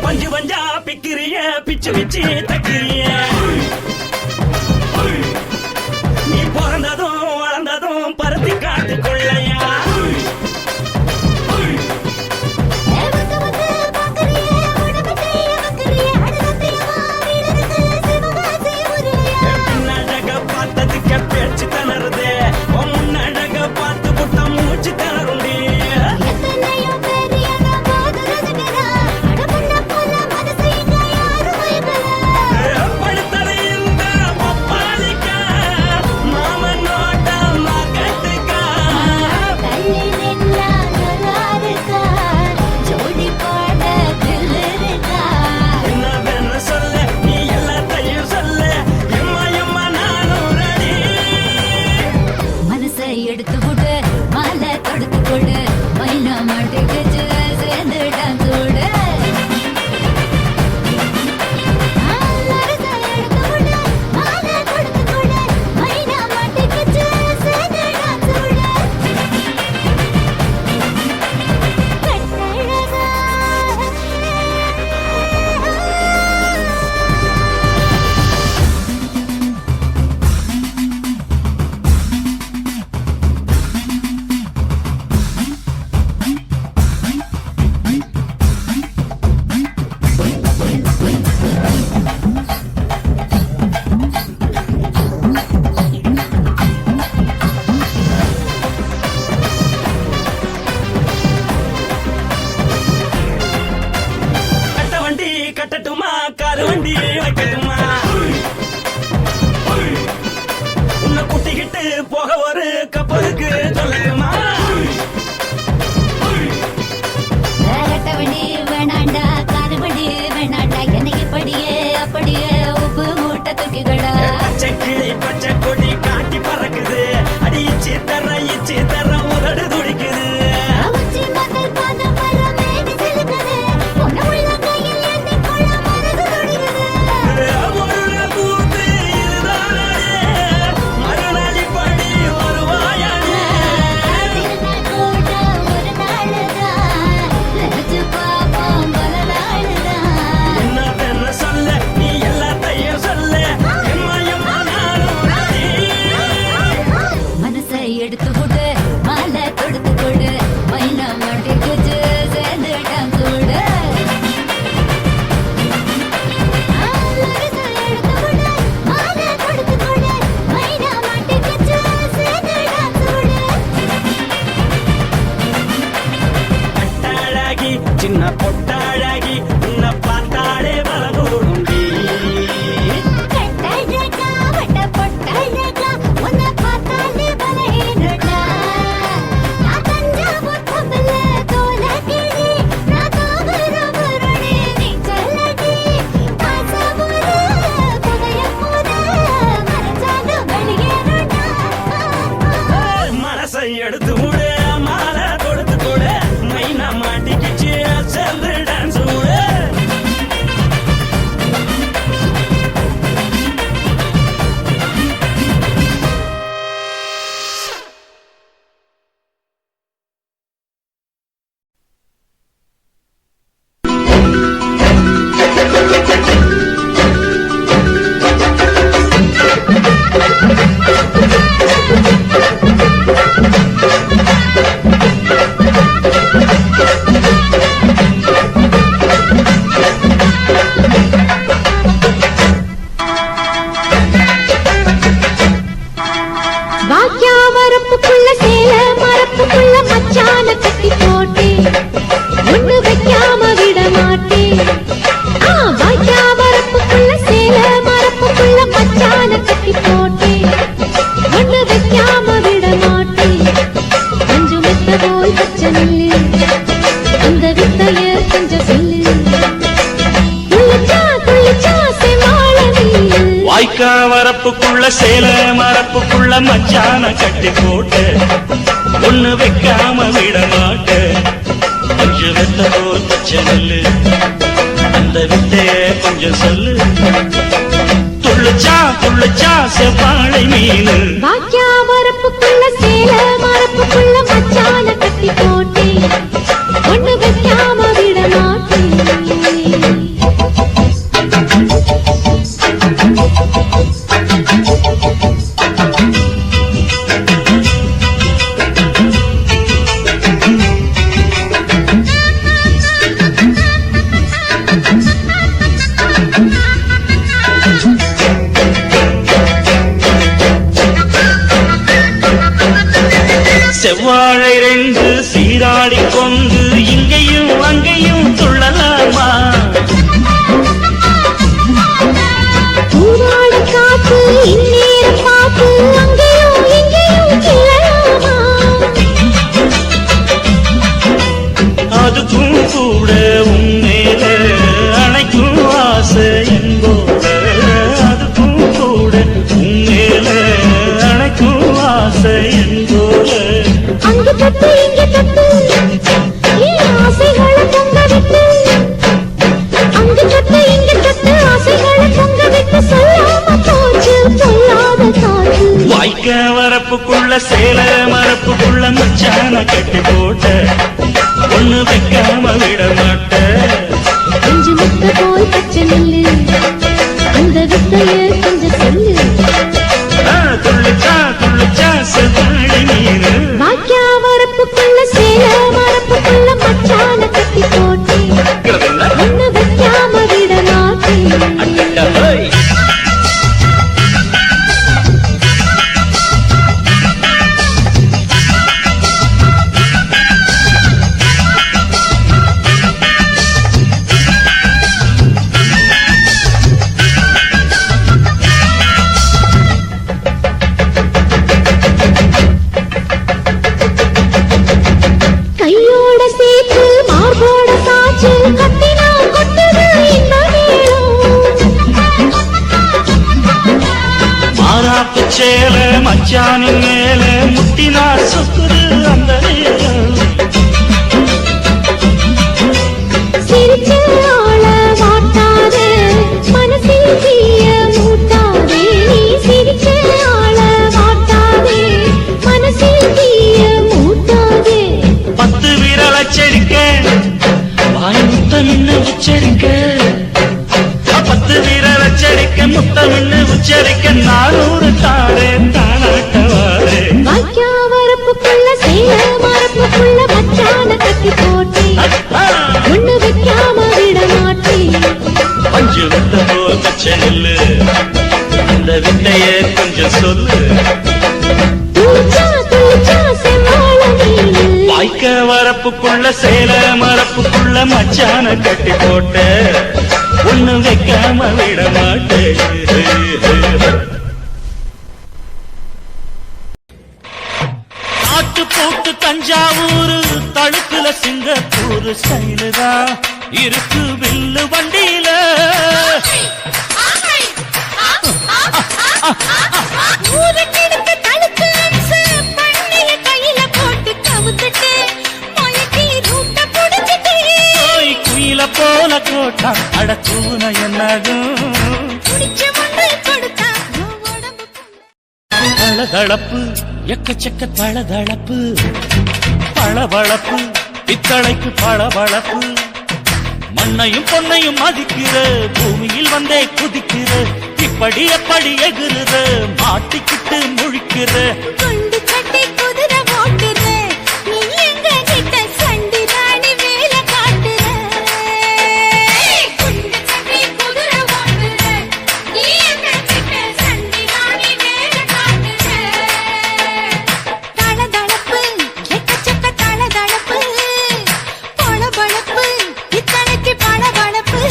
பஞ்சு பஞ்சா பிக்கிறிய பிச்சு பிச்சு தக்கிறிய நீ பிறந்ததும் வளர்ந்ததும் பருத்தி காட்டுக்குள்ளையா வந்து வந்து பார்க்கறியே, உடம்பத்தையே வைக்கறியே, அடுத்தத்தையவா வீரருக்கு சிவகாசி முருகையா. பின்னழக பார்த்ததுக்கு பேச்சு திணறுது உன் முன்னழக பார்த்து புட்ட மூச்சு திணறுண்டி எத்தனையோ பேர் என்ன போது ரசிக்கிறா, அடபுள்ள போல மனசை இங்க யாரும் வைக்கல. படுத்தது இந்த பப்பாளிக்கா மாமனோட மகட்டுக்கா தள்ளி நின்னா நல்லா இருக்கா, ஜோடி பாட தில் இருக்கா. என்ன வேணும் சொல்லு நீ எல்லாத்தையும் சொல்லு எம்மா எம்மா நானும் ரெடி மனசை எடுத்து கொடு, மாலை தொடுத்து கொடு, மைனா மாட்டுக்குச்சு சேர்ந்து டான்ஸ் போடு. மனசை எடுத்து கொடு, மாலை தொடுத்து கொடு, மைனா மாட்டுக்குச்சு சேர்ந்து டான்ஸ் போடு. கட்டழகா. கட்ட வண்டி கட்டட்டுமா காரு வண்டி வைக்கட்டுமா உன்னை கூட்டிக்கிட்டு போக ஒரு கப்பலுக்கு சொல்லட்டுமா வேலட்டவண்டி வேணாண்டா, காதுபடி வேணாண்டா, என்னைக்கு படியே அப்படியே உப்பு மூட்டை தூக்கிக்கடா. பச்சை கிளி பச்சை கொடி காட்டி பறக்குது அடி இச்சி தர உதடு துடிக்குது புட்டு மாலை தொடுத்து கொடு மைனா மாட்டி குச்சு சேர்ந்து டான்ஸ் விடு மாலை தொடுத்து கொடு மைனா மாட்டி குச்சு சேர்ந்து டான்ஸ் விடு பட்டாழகி சின்ன பொட்டாழகி உன்னை பார்த்தாலே பலகோடுண்டி கட்டழகா வட்ட பொட்டழகா உன்னை பார்த்தாலே பலஹீனடா நான் தஞ்சாவூர் கம்பல தோலகிரி நான் தாவரபரணி நீ சொல்லடி ஆசைபுர புகையப்புற மறைச்சாலும் வெளியேறடா மனசை எடுத்து விடு மாலை கொடுத்து கொடு மைனா மாட்டிக்கிச்சு சேர்ந்து டான்ஸ் விடு வாக்கியா வரப்புக்குள்ள சேல மரப்புக்குள்ள மச்சான கட்டி போட்டே ஒண்ணு வைக்காம விட மாட்டேன் வாக்கியா வரப்புக்குள்ள சேல மரப்புக்குள்ள மச்சான கட்டி போட்டே ஒண்ணு வைக்காம விட மாட்டேன் கொஞ்சம் மெத்த போல் பச்சை நெல்லு அந்த வித்தைய கொஞ்சம் சொல்லு துள்ளிச்சா செவாழ நீ வாய்க்கா வரப்புக்குள்ள சேல மரப்புக்குள்ள மச்சான கட்டி போட்டு ஒண்ணு வைக்காம விட மாட்ட கொஞ்சம் வெத்த போல் பச்சை நெல்லு அந்த வித்தைய கொஞ்சம் சொல்லு துள்ளுச்சா செவ்வாழை மீனு வாக்கியா வரப்புக்குள்ள சேல மரப்புக்குள்ள மச்சான கட்டி போட்டே ஒண்ணு வைக்காம விட மாட்டேன் செவ்வாழை ரெண்டு சீராடி கொண்டு இங்கேயும் அங்கேயும் துள்ளலாமா ஊராட காத்து இந்நேரம் பார்த்து அங்கேயும் இங்கேயும் கிளலாமா அதுக்கும் கூட உன்மேல அணைக்கும் ஆசை என்போட அதுக்கும் கூட உன்மேல அணைக்கும் ஆசை என்போல அங்கு தொட்டு இங்க தொட்டு என் ஆசைகளை பொங்க விட்டு அங்கு தொட்டு இங்க தொட்டு ஆசைகளை பொங்க விட்டு சொல்லாம போச்சு சொல்லாத காற்று வாய்க்க வரப்புக்குள்ள சேல மரப்புக்குள்ள மச்சான கட்டி போட்ட ஒண்ணு வைக்காம விட மாட்ட கொஞ்சு முத்த போல் பச்சை நெல்லு அந்த வித்தைய கொஞ்சம் சொல்லு துள்ளுச்சா செவ்வாழை மீனு வாக்கியா வரப்புக்குள்ள சேல மரப்புக்குள்ள மச்சான கட்டி போட்டே ஒண்ணு வைக்காம விட மாட்டேன் கையோட சேர்த்து மார்போட சாச்சு கத்தினா கொட்டுது இந்த மாறாப்பு சேல மச்சானின் மேல முட்டினா சுத்துது அந்த நேரம் சிரிச்சு ஆள மாட்டாதே மனசில் தீய மூட்டாதே நீ சிரிச்சு ஆள மாட்டாதே மனசில் தீய மூட்டாதே 10 விரல் அச்சடிக்க வாய் முத்தமின்னு உச்சரிக்க 10 விரல் அச்சடிக்க முத்தமின்னு உச்சரிக்க 400 தாரே தானாட்டவாரே வாக்கியா வரப்பு சேல மரப்புக்குள்ள மச்சான கட்டி போட்டி ஒண்ணு வைக்காம விட மாட்டி பஞ்சு வித்த போல் பச்சை நெல்லு அந்த வித்தைய கொஞ்சம் சொல்லு துளிச்சா செவ்வாழ நீனு வாய்க்க வரப்புக்குள்ள சேல மரப்புக்குள்ள மச்சான கட்டி போட்ட ஒண்ணு வைக்காம விட மாட்டேன் ஆட்டு போட்டு தஞ்சாவூர் தழுக்குல சிங்கப்பூர் ஸ்டைலு தான் இருக்கு வில்லு வண்டியில ஊருக்கெடுத்து தடுத்து அம்சு பண்ணைய கையில போட்டு கவுத்துட்டு மயக்கி ரூட்ட புடிச்சிட்டு போய் குயில போல கோட்டா அடக்கூன என்னாகும் குடிச்ச மண்ணை கொடுத்தா உடம்பு தளதளப்பு எக்கச்சக்க தளதளப்பு பளபளப்பு பித்தளைக்கு பளபளப்பு மண்ணையும் பொன்னையும் மதிக்கிற பூமியில் வந்தே குதிக்கிற இப்படி எப்படி எகுறுற மாட்டிக்கிட்டு முழிக்கிற குண்டு சட்டி குதிரை ஓட்டுற நீ எங்க கிட்ட சண்டி ராணி வேலை காட்டுற குண்டு சட்டி குதிரை ஓட்டுற நீ எங்க கிட்ட சண்டி ராணி வேலை காட்டுற தளதளப்பு எக்கச்சக்க தளதளப்பு பளபளப்பு இத்தனைக்கு பளபளப்பு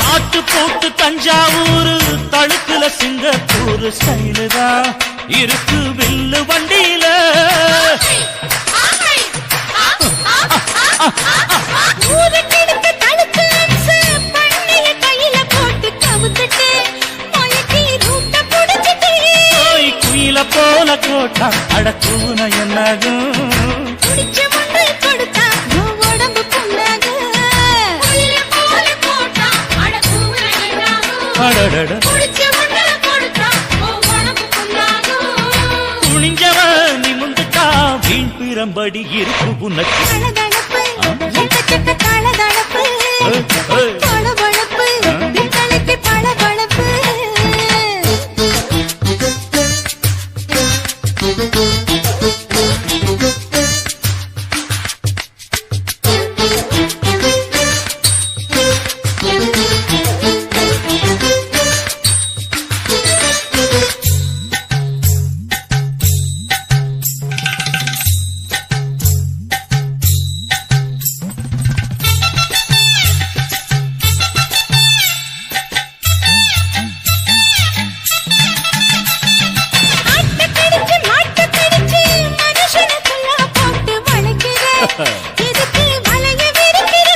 ஆட்டு போட்டு தஞ்சாவூர் தழுக்குல சிங்கப்பூர் ஸ்டைலு தான் இருக்கு வில்லு வண்டியில ஊருக்கெடுத்து தடுத்து அம்சு பண்ணைய கையில போட்டு கவுத்துட்டு மயக்கி ரூட்ட புடிச்சிட்டு போய் குயில போல கோட்டா அடக்கூன என்னாகும் குடிச்ச மண்ணை கொடுத்தா உடம்பு புண்ணாகு குயில போல போட்டா அட கூற என்னாகும் அடடட குடிச்ச மண்ணை கொடுத்தா உடம்பு புண்ணாகு துணிஞ்சவன் நிமிந்துட்டா வீண் பிறம்படி இருக்கு உனக்கு தளதளப்பு எக்கச்சக்க தளதளப்பு பளபளப்பு இத்தனைக்கு பளபளப்பு ஆட்டக்கடிச்சு மாட்டக்கடிச்சு மனுஷனுக்குள்ள போட்டு வளைக்கிற எதுக்கு வளைய விரிக்கிற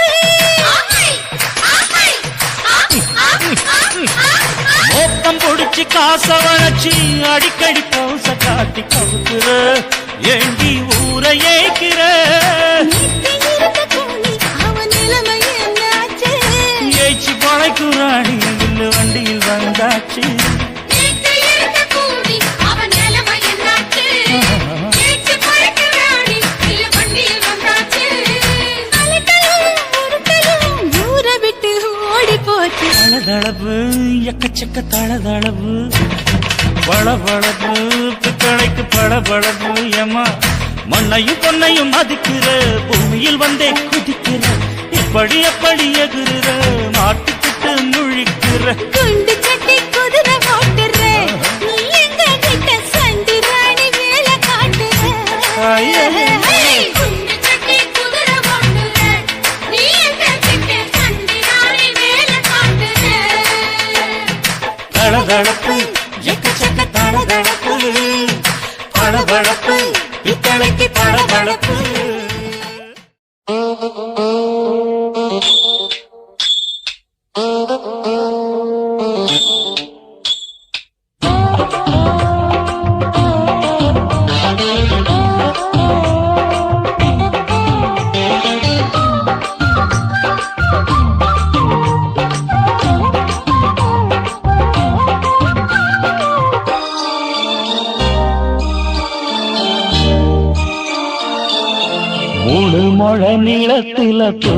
மோப்பம் பொடிச்சு காச வளைச்சு அடிக்கடி பௌச காட்டி கவுக்குற ஏண்டி ஊரை ஏய்க்கிற நேத்து இருந்த கூலி அவன் நிலைமை என்னாச்சு ஏய்ச்சி பழைக்குறாடி வில்லு வண்டியில் வந்தாச்சு நேத்து இருந்த கூலி அவன் நிலைமை என்னாச்சு ஏச்சு பறக்கிறாடி இல்ல வண்டியில் வந்தாச்சு அலட்டலும் உருட்டலும் ஊரை விட்டு ஓடி போச்சு தளதளவு எக்கச்சக்க தளதளவு பளபளப்பு பித்தளைக்கு பளபளப்பு ஏமா மண்ணையும் பொன்னையும் மதிக்கிற பூமியில் வந்தே குதிக்கிற இப்படி எப்படி எகுறுற மாட்டுக்கிட்டு முழிக்கிற குண்டு சட்டி குதிரை ஓட்டுற நீ எங்க கிட்ட சண்டி ராணி வேலை காட்டுற ஐயே. குண்டு சட்டி குதிரை ஓட்டுற நீ எங்க கிட்ட சண்டி ராணி வேலை காட்டுற தளதளப்பு எக்கச்சக்க தளதளப்பு பளபளப்பு பித்தளைக்கு பளபளப்பு முழ நீளத்தில பூ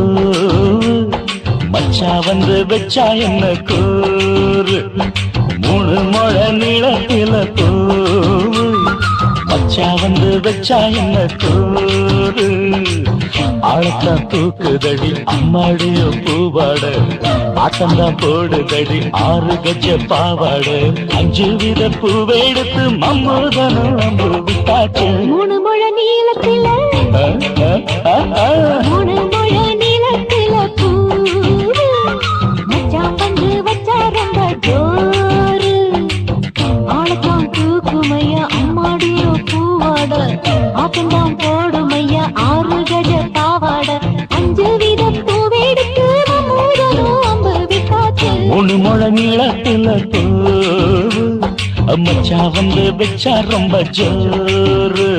மச்சா வந்து வச்சா என்ன கூறு 3 முழ நீளத்தில பூ மச்சா வந்து வச்சா என்ன கூறு ஆழத்தான் தூக்குதடி அம்மாடிய பூவாட ஆட்டம்தான் போடுதடி 6 கஜ பாவாட 5 வித பூவெடுத்து மம்மூதனும் அம்பு விட்டாச்சு 3 முழ நீளத்தில 3 முழ நீளத்தில பூ மச்சான் வந்து வச்சா ரொம்ப ஜோரு ஆளத்தான் தூக்குமையா அம்மாடிய பூவாட ஆட்டம்தான் போடுமையா 6 கஜ பாவாட 5 வித பூவெடுத்து மம்மூதனும் அம்பு விட்டாச்சு 3 முழ நீளத்தில பூ மச்சா வந்து வச்சா ரொம்ப ஜோரு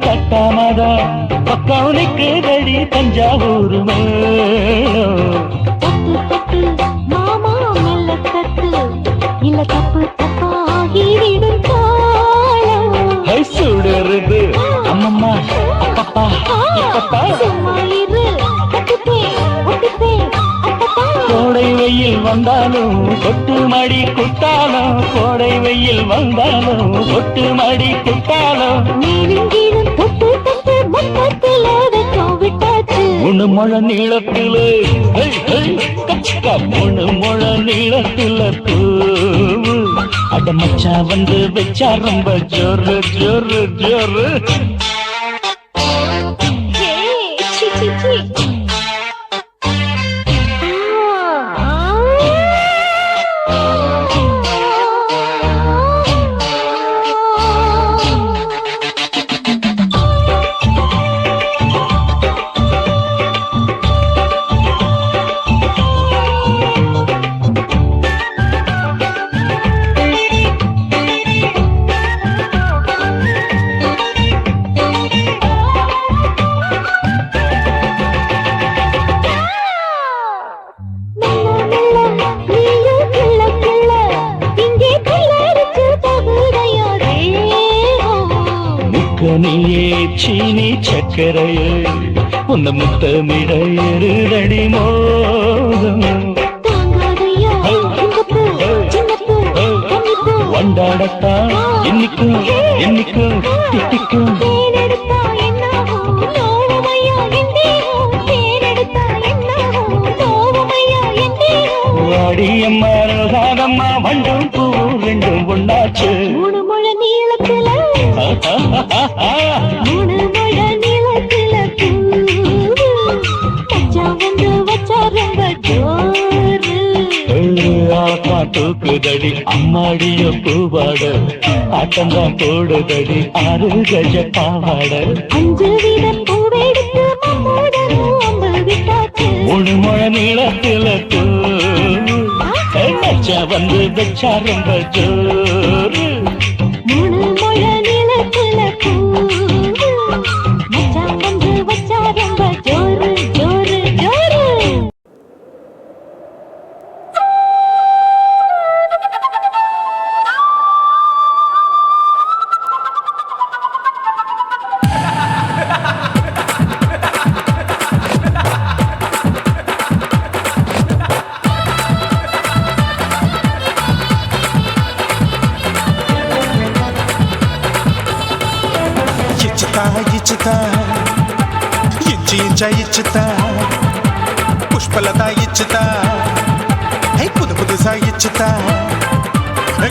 கட்டாமதா பக்கம் நிற்குதடி தஞ்சாவூர் மேளம் தட்டு மாமா மெல்ல தட்டு இல்ல தப்பு தப்பாகிவிடும் காலம் சுடுறது அம்மம்மா அப்பப்பா இப்பப்பா சும்மா இரு கட்டுப்பே ஒட்டுப்பே அப்பப்பா கோடை வெயில் வந்தாலும் கொட்டு மடி குத்தாலும் கோடை வெயில் வந்தாலும் கொட்டு மடி குத்தாலும் நீருங்கீரும் தொட்டு தொட்டு மொத்தத்தில வெக்கம் விட்டாச்சு 3 முழ நீளத்தில கச்சிக்கா 3 முழ நீளத்தில பூவு அட மச்சா வந்து வச்சா ரொம்ப ஜோரு ஜோரு ஜோரு ஹே சி சி சி நீயே சீனி சக்கரையே உன்ன முத்தமிட எருதடி மோகம் வண்டாடத்தான் என்னைக்கும் என்னைக்கும் திட்டிக்கும் வாடியம்மா ரோசாதம்மா வண்டும் பூ ரெண்டும் ஒண்ணாச்சு 3 முழ நீளத்தில 3 முழ நீளத்தில பூ மச்சான் வந்து வச்சா ரொம்ப ஜோரு ஆளப்பா தூக்குதடி அம்மாடிய பூவாட ஆட்டம்தான் போடுதடி 6 கஜ பாவாட 5 வித பூவெடுத்து மம்மூடனும் அம்பு விட்டாச்சு 3 முழ நீளத்தில பூ மச்சா வந்து வச்சா ரொம்ப ஜோரு 3 முழ நீளத்தில பூ மச்சான் வந்து வச்சா ரொம்ப ஜோரு ஜோரு ஜோரு ఇచ్చుతా ఇంచి ఇంచా ఇచ్చుతా పుష్పలత ఇచ్చుతా పుదు పుదుసా ఇచ్చుతా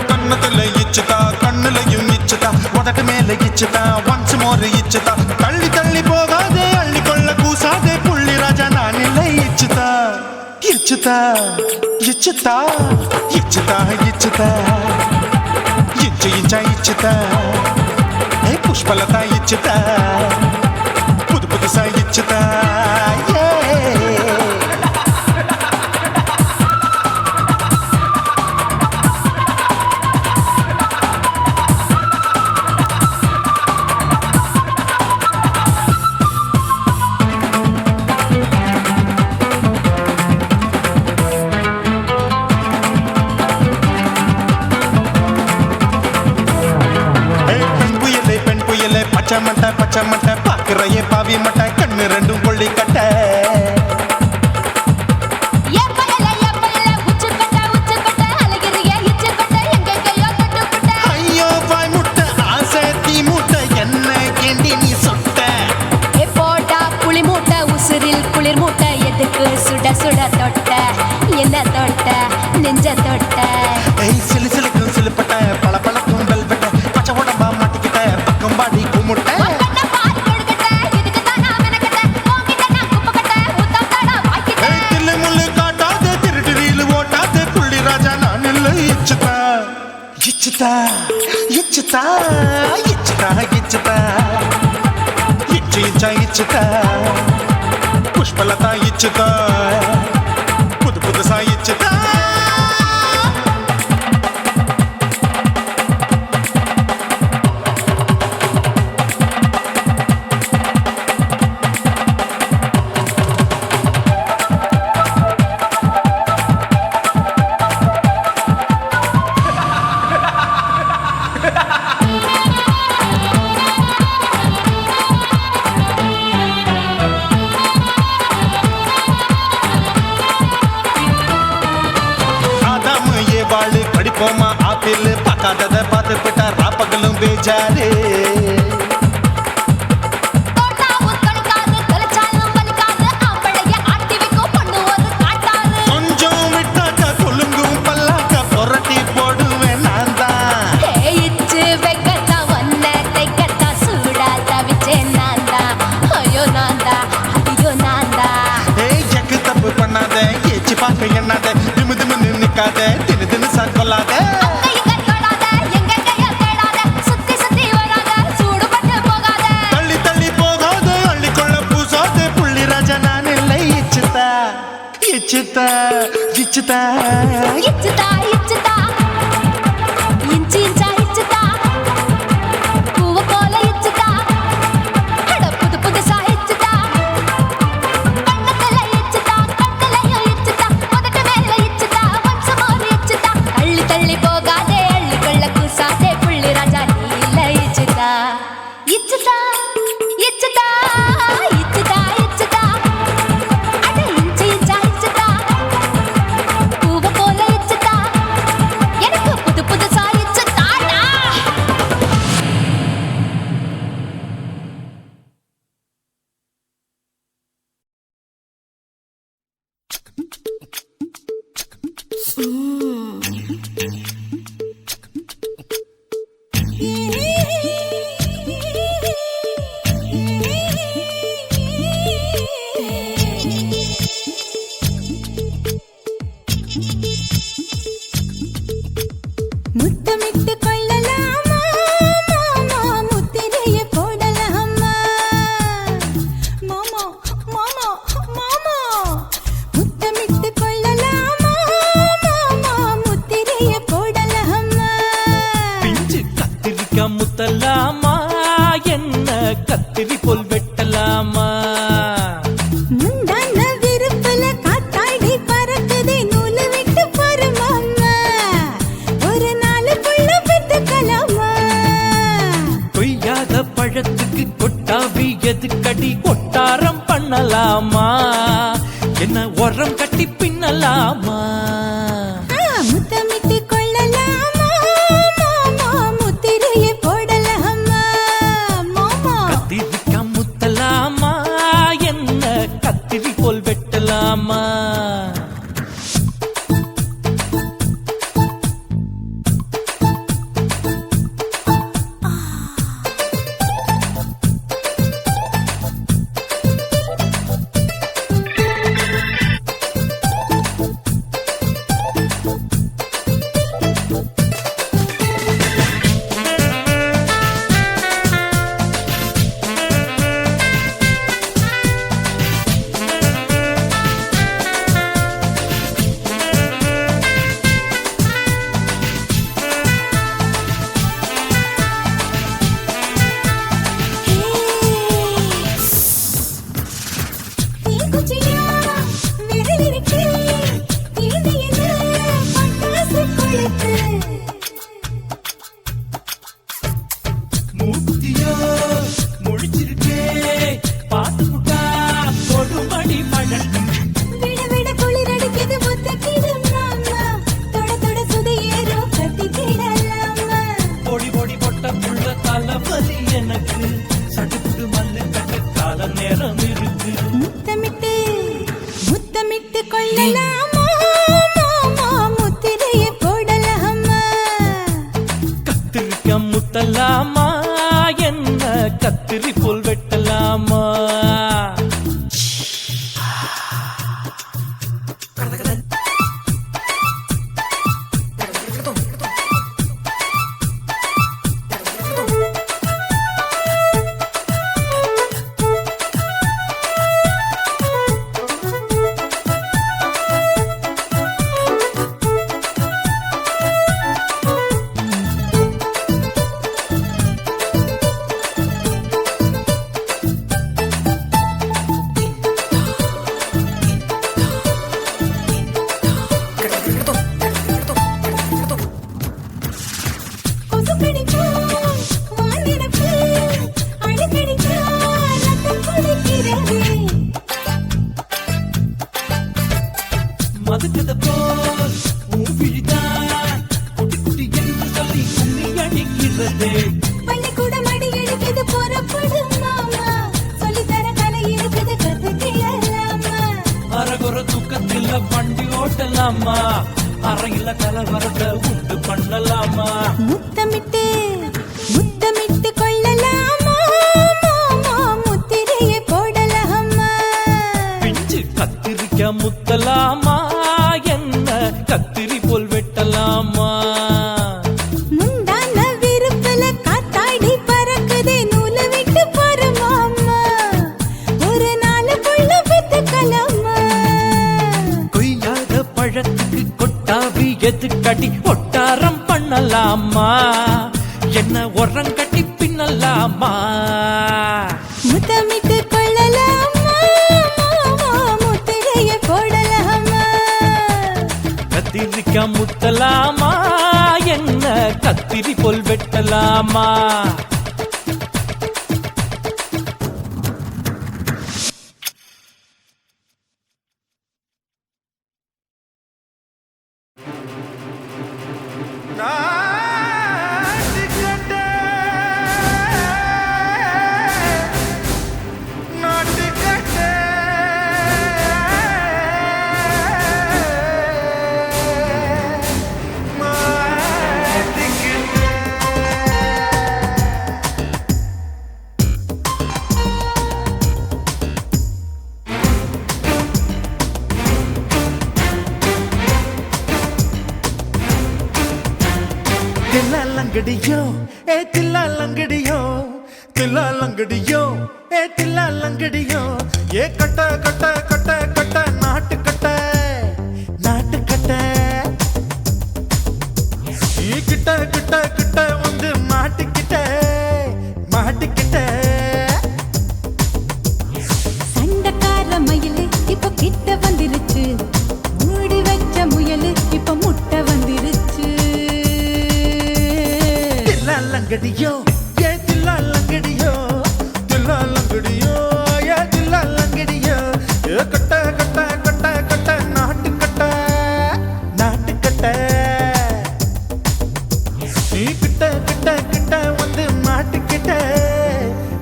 కన్నతుల ఇచ్చుతా కన్నులயும் ఇచ్చుతా మొదటి మేల ఇచ్చుతా వన్స్ మోర్ ఇచ్చుతా తల్లి తల్లి పోగాదే అల్లి కొళ్ళ కూసాదే పుల్లి రాజా నానిల ఇచ్చుతా இச்சுதா இச்சுதா இச்சுதா இச்சுதா இச்சு இச்சா இச்சுதா புஷ்பலதா இச்சுதா புது புதுசா இச்சுதா பச்சை மட்டை பாக்குறையே பாவி மட்டை கண்ணு ரெண்டும் கொள்ளி கட்ட ஐயோ வாய் முட்டை ஆசை தீ முட்டை என்ன கேண்டி நீ சொட்ட போட்டா புளி மூட்டை உசுரில் குளிர் மூட்டை எதுக்கு சுட சுட தொட்ட என்ன தொட்ட நெஞ்ச தொட்ட சிலு சிலுக்கும் சிலுப்பட்ட பல பழக்கும் வெல்வெட்ட பச்சை உடம்பா மாட்டிக்கிட்ட பக்கம் பாடி குமுட்ட இச்சுதா இச்சுதா இச்சுதா இச்சுதா இச்சு இச்சா இச்சுதா புஷ்பலதா இச்சுதா புது புதுசா இச்சுதா படிப்போமா ஆப்பிள் பார்க்காதத பார்த்து விட்டா ராப்பகலும் பேஜாரு கொஞ்சம் விட்டாக்க கொலுங்கும் பல்லாக்க புரட்டி போடுவேன் நான் தான் வந்த தைக்கத்தா சூடா தவிச்சேன் நான் தான் ஐயோ நான் தான் ஐயோ நான் தான் எக்கு தப்பு பண்ணாத ஏச்சு பார்க்க எண்ணாத திமு திமு நிக்காத தினு தினு சாக்கொள்ளாத தள்ளி தள்ளி போகாத அள்ளிக்கொள்ள பூசாத புள்ளி ராஜா நான் இல்லை இச்சுதா இச்சுதா இச்சுதா இச்சுதா இச்சுதா இஞ்சி இஞ்சா இச்சுதா பூவ போல இச்சுதா புது புதுசா இச்சுதா கண்ணத்துல இச்சுதா கட்டலையும் இச்சுதா முதட்டு மேல இச்சுதா வம்சமோர் இச்சுதா தள்ளி தள்ளி போகாதே அள்ளி கொள்ள கூசாதே புள்ளி ராஜா இல்ல இச்சுதா இச்சுதா இச்சுதா இச்சுதா இச்சுதா அட இஞ்சி இஞ்சா இச்சுதா பூவ போல இச்சுதா எனக்கு புது புதுசா இச்சுதாடா முத்தமிட்டு கொள்ளலாமா மாமா முத்திரைய போடலாமா மாமா மாமா மாமா முத்தமிட்டு கொள்ளலாமா மாமா முத்திரைய போடலாமா பிஞ்சு கத்திரிக்கா முத்தலாமா என்ன கத்திரி போல் வெட்டலாமா முந்தான விருப்பல காத்தாடி பறக்குதே நூலு விட்டு பாரு மாமா ஒரு நாள் புள்ள பெத்துக்கலாமா கொய்யாத பழத்துக்கு கொட்டாவி எதுக்கடி கொட்டாரம் பண்ணலாமா என்ன உரம் கட்டி பின்னலாமா முத்தமிட்டு கொள்ளலாமா மாமா முத்திரைய போடலாமா மாமா கத்திரிக்கா முத்தலாமா என்ன கத்திரி போல் வெட்டலாமா முத்தலாமா என்ன கத்திரி போல் வெட்டலாமா கொசு கடிச்சா வானிரப்பு அடிக்கடிச்சா ரத்தம் குடிக்கிறது மதுக்கத போல் விழிதான் குட்டி குட்டி என்று சொல்லி கும்மி அடிக்கிறது பள்ளிக்கூடம் அடி எடுக்குது புறப்படும் மாமா சொல்லித்தர கலை இருக்குது கத்துக்கலாமா அரகுற தூக்கத்தில் வண்டி ஓட்டலாமா அறையில கலவரத்தை உண்டு பண்ணலாமா முத்தமிட்டு முத்தமிட்டு கொள்ளலாமா மாமா முத்திரையை போடலாமா பிஞ்சு கத்திரிக்க முத்தலாமா என்ன கத்திரி போல் வெட்டலாமா முந்தான விருப்பல காத்தாடி பறக்குதே நூல விட்டு போற மாமா ஒரு நாளுக்குள்ள பெத்துக்கலாமா கொய்யாத பழத்துக்கு கொட்டாவி எதுக்கடி ஒட்டாரம் பண்ணலாமா என்ன உரங்கட்டி பின்னலாமா முத்தமிட்டு கொள்ளலாமா மாமா முத்திரையை போடலாமா கத்திரிக்க முத்தலாமா என்ன கத்திரி போல் வெட்டலாமா தில்லாலங்கடியோ ஏ தில்லாலங்கடியோ தில்லாலங்கடியோ ஏ தில்லாலங்கடியோ ஏ கட்ட கட்ட கட்ட கட்ட நாட்டு கட்ட நாட்டு கட்ட நீ கிட்ட கிட்ட கிட்ட வந்து மாட்டிக்கிட்ட மாட்டிக்கிட்ட சண்டக்கார மயிலு இப்ப கிட்ட வந்துருச்சு மூடி வச்ச முயலு இப்ப முட்டை வந்துருச்சு தில்லாலங்கடியோ ஏ தில்லாலங்கடியோ தில்லாலங்கடியோ ஏ தில்லாலங்கடியோ ஏ கட்ட கட்ட கட்ட கட்ட நாட்டு கட்ட நாட்டு கட்ட நீ கிட்ட கிட்ட கிட்ட வந்து மாட்டிக்கிட்ட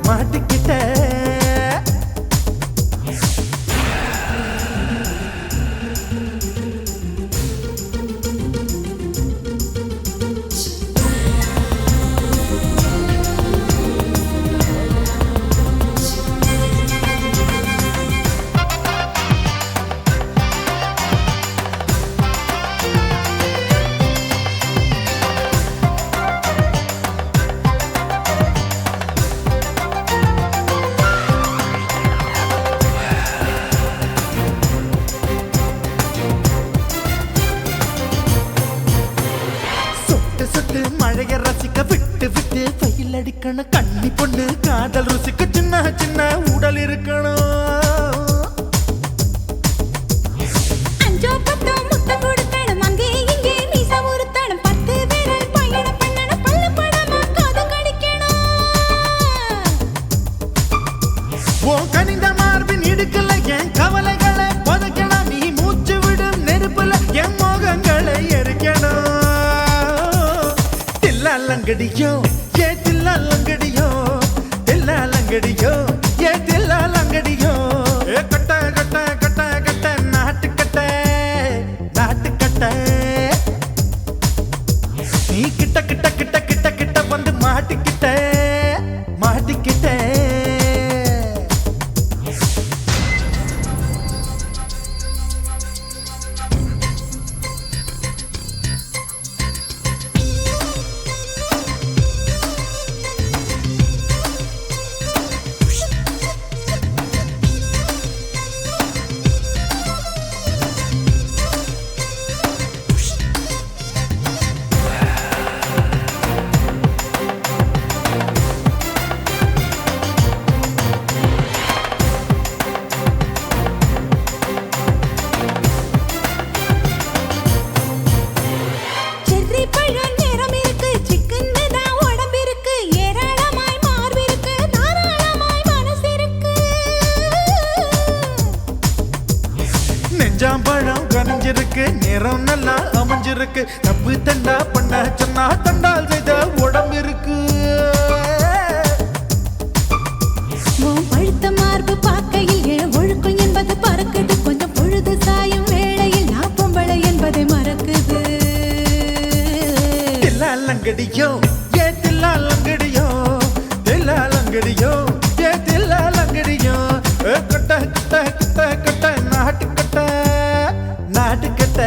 மாட்டிக்கிட்ட சொட்டு சொட்டு மழைய ரசிக்க விட்டு விட்டு வெயில் அடிக்கணும் கண்ணி பொண்ணு காதல் ருசிக்க சின்ன சின்ன உடல் இருக்கணும் அஞ்சோ பத்தோ முத்தம் கொடுக்கணும் அங்கே இங்கே மீசா உருத்தணும் 10 விரல் பயணம் பண்ணணும் பல்ல படமா காது கடிக்கணும் ஓ கனிந்த மார்பின் இடுக்கல என் கவலைகளை புதைக்கணும் நீ மூச்சு விடும் நெருப்புல என் மோகங்களை எரிக்கணும் தில்லாலங்கடியோ ஏ தில்லாலங்கடியோ தில்லாலங்கடியோ ஏ தில்லாலங்கடியோ ஏ கட்ட கட்ட கட்ட கட்ட நாட்டு கட்ட நாட்டு கட்ட நீ கிட்ட கிட்ட கிட்ட கிட்ட கிட்ட வந்து மாட்டிக்கிட்ட மாட்டிக்கிட்ட செர்ரி பழம் நிறம் இருக்கு சிக்கன்னு தான் உடம்பு இருக்கு ஏராளமாய் மார்பு இருக்கு தாராளமாய் மனசு இருக்கு நெஞ்சாம்பழம் கனிஞ்சிருக்கு நிறம் நல்லா அமைஞ்சிருக்கு தப்பு தண்டா பண்ண சொன்னா தண்டால் செய்த உடம்பு இருக்கு உன் பழுத்த மார்பு பார்க்கையில் என் ஒழுக்கம் என்பது பறக்குது கொஞ்சம் பொழுது சாயும் வேளையில் நான் பொம்பளை என்பதை மறக்குது தில்லாலங்கடியோ ஏ தில்லாலங்கடியோ தில்லாலங்கடியோ ஏ தில்லாலங்கடியோ கட்ட கட்ட கட்ட கட்ட நாட்டுக்கட்ட நாட்டுக்கட்ட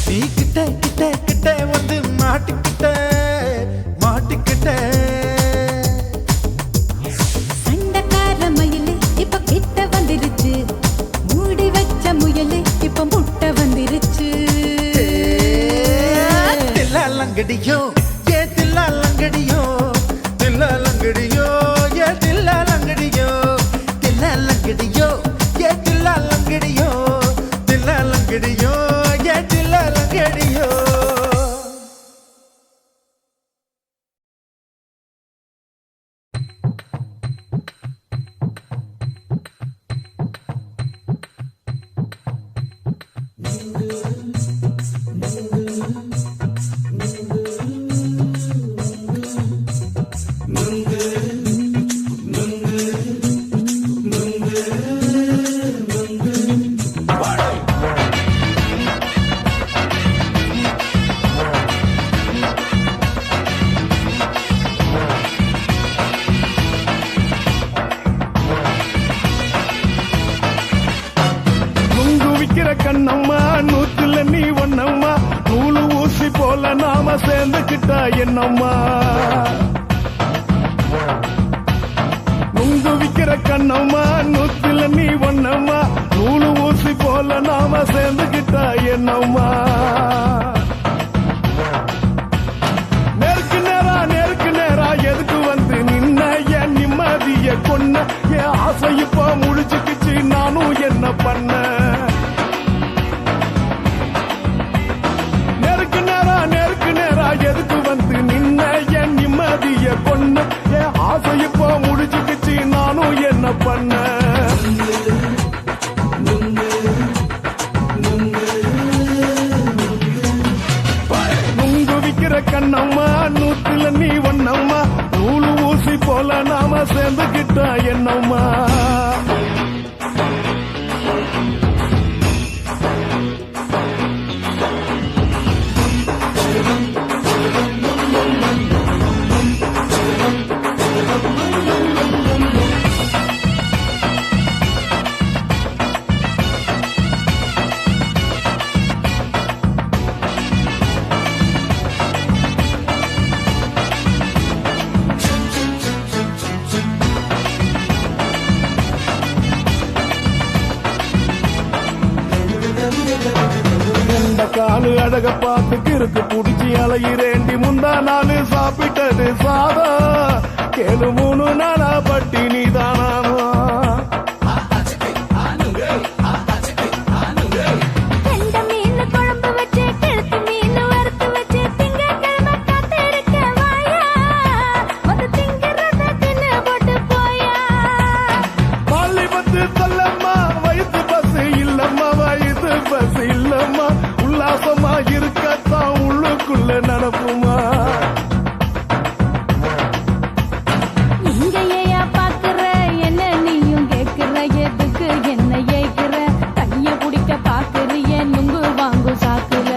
நீ கிட்ட கிட்ட கிட்ட வந்து மாட்டிக்கிட்ட மாட்டிக்கிட்ட சண்டைக்கார மயிலு இப்ப கிட்ட வந்துருச்சு மூடி வச்ச முயலு இப்ப முட்டை வந்துருச்சு தில்லாலங்கடியோ ஏ தில்லாலங்கடியோ தில்லாலங்கடியோ ஏ தில்லாலங்கடியோ தில்லாலங்கடியோ ஏ தில்லாலங்கடியோ தில்லாலங்கடியோ ஏ தில்லாலங்கடியோ நுங்கு விக்கிற கண்ணம்மா நூத்துல நீ ஒன்னம்மா நூலு ஊசி போல நாம சேர்ந்துக்கிட்டா என்னம்மா நுங்கு விக்கிற கண்ணம்மா நூத்துல நீ ஒன்னம்மா நூலு ஊசி போல நாம சேர்ந்துக்கிட்டா என்னம்மா நேருக்கு நேரா எதுக்கு வந்து நின்ன என் நிம்மதிய கொன்ன என் ஆசை இப்ப முடிச்சுக்கிச்சு நானும் என்ன பண்ண நேருக்கு நேரா எதுக்கு வந்து நின்ன என் நிம்மதிய கொன்ன என் ஆசை இப்ப முடிச்சுக்கிச்சு நானும் என்ன பண்ண நுங்கு விக்கிற கண்ணம்மா நூத்துல நீ ஒன்னம்மா நூலு ஊசி போல நாம சேர்ந்துக்கிட்டா என்னம்மா காலு அழக பார்த்து கிறுக்கு புடிச்சி அலையிறேண்டி முந்தா நாலு சாப்பிட்டது சாதம் கேளு 3 நாளா பட்டினி தானாமா கண்ட மீன் குழம்பு வச்சு கெளுத்து மீன் வறுத்து வச்சு திங்கக்கிழமை காத்திருக்க வாயா வந்து திங்கிறத தின்னு போட்டு போயா பள்ளி பத்து சொல்லம்மா வயிற்று பசு இல்லம்மா வயிற்று பசு இல்லம்மா உல்லாசமா இருக்கத்தான் உள்ளுக்குள்ள நடப்புமா நீங்க ஏயா பாக்குற என்ன நீயும் கேக்குற எதுக்கு என்ன ஏக்குற கைய பிடிக்க பாக்குறிய நுங்கு வாங்கு சாக்குற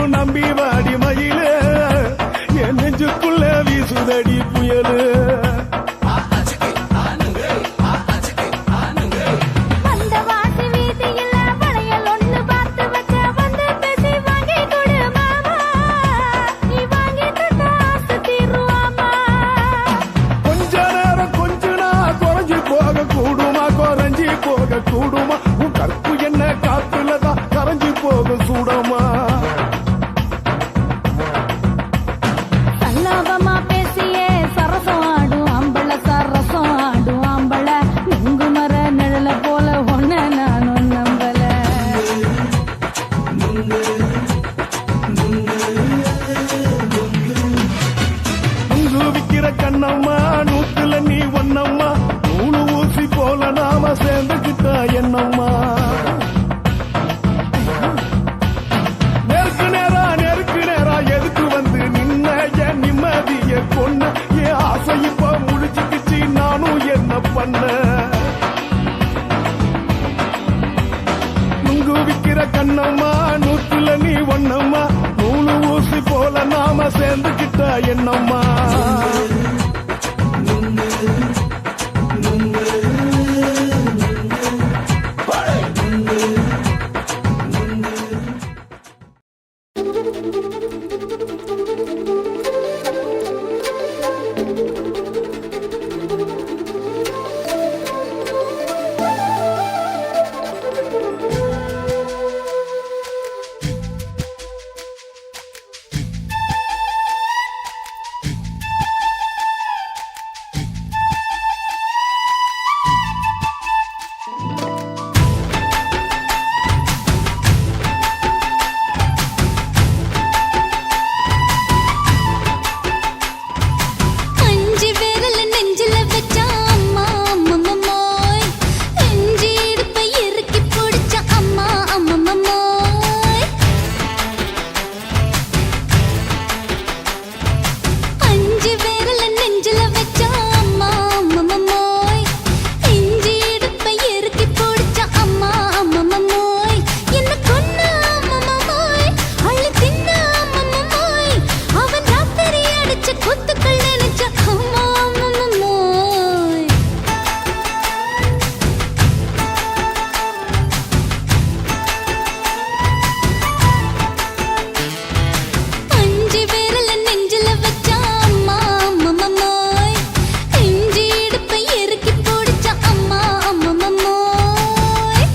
கொஞ்சம் நம்பி வாடி மயிலே என் நெஞ்சுக்குள்ள வீசுதடி புயலு அந்த வாசி வீதியில வளையல் ஒண்ணு பார்த்து வச்ச வந்து பேசி வாங்கி கொடு மாமா நீ வாங்கி தந்தா ஆசை தீருவாமா கொஞ்ச நேரம் கொஞ்ச நான் குறைஞ்சி போக கூடுமா குறைஞ்சி போக கூடுமா உன் கற்பு என்ன காத்துலதான் கரைஞ்சி போக சூடமா சல்லாபமா பேசியே சரசம் ஆடும் அம்பள சரசம் ஆடும் அம்பள நுங்கு மர நிழல போல ஒன்ன நானும் நம்பல உங்கு விக்கிற கண்ணம்மா நூத்துல நீ ஒன்னம்மா நூலு ஊசி போல நாம சேர்ந்துக்கிட்டா என்னம்மா நெருக்கு நேரா எதுக்கு வந்து நின்ன என் நிம்மதிய கொன்ன என் ஆசை இப்ப முடிச்சுக்கிச்சு நானும் என்ன பண்ண நுங்கு விக்கிற கண்ணம்மா நூத்துல நீ ஒன்னம்மா நூலு ஊசி போல நாம சேர்ந்துக்கிட்டா என்னம்மா அஞ்சு விரல நெஞ்சில வச்சா அம்மா அம்மம்மோய் நெஞ்சி இடுப்பை இறுக்கி பிடிச்ச அம்மா அம்மம்மோய் அஞ்சு விரல நெஞ்சில வச்சா அம்மா அம்மம்மோய் நெஞ்சி இடுப்பை இறுக்கி பிடிச்ச அம்மா அம்மம்மோய் என்ன கொன்ன அம்மம்மோய் அள்ளி தின்ன அம்மம்மோய் அவன் ராத்திரி அடிச்ச குத்துக்கள் நினைச்ச அம்மா அம்மம்மோய் அஞ்சு விரல நெஞ்சில வச்சா அம்மா அம்மம்மோய் நெஞ்சி இடுப்பை இறுக்கி பிடிச்ச அம்மா அம்மம்மோய்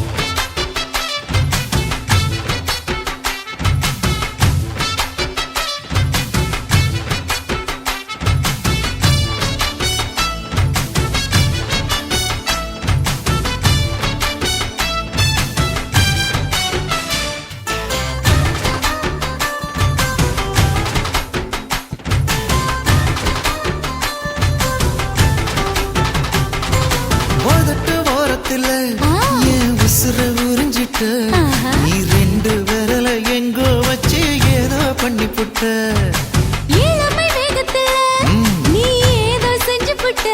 உதட்டு ஓரத்துல என் உசுர உறிஞ்சிட்ட நீ ரெண்டு விரல எங்கோ வச்சு ஏதோ பண்ணி புட்ட இளமை வேகத்துல நீ ஏதோ செஞ்சு புட்ட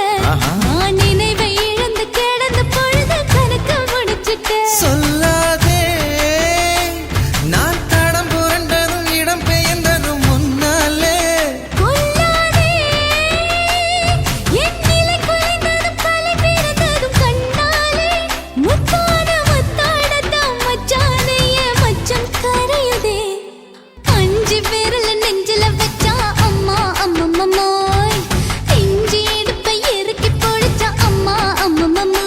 நான் நினைவை இழந்து கிடந்த பொழுது கணக்கு முடிச்சிட்ட சொல்லாதே நான் தடம் புரண்டதும் இடம் பெயர்ந்ததும் முன்னாலே கொல்லாதே என் நிலை குலைந்ததும் கலை பிறந்ததும் கண்ணாலே முத்தான முத்தாடத்தான் மச்சானைய மச்சம் கரையுதே அஞ்சு விரல நெஞ்சில வச்சா அம்மா அம்மம்மோய் நெஞ்சி இடுப்பை இறுக்கி பிடிச்ச அம்மா அம்மம்மோய்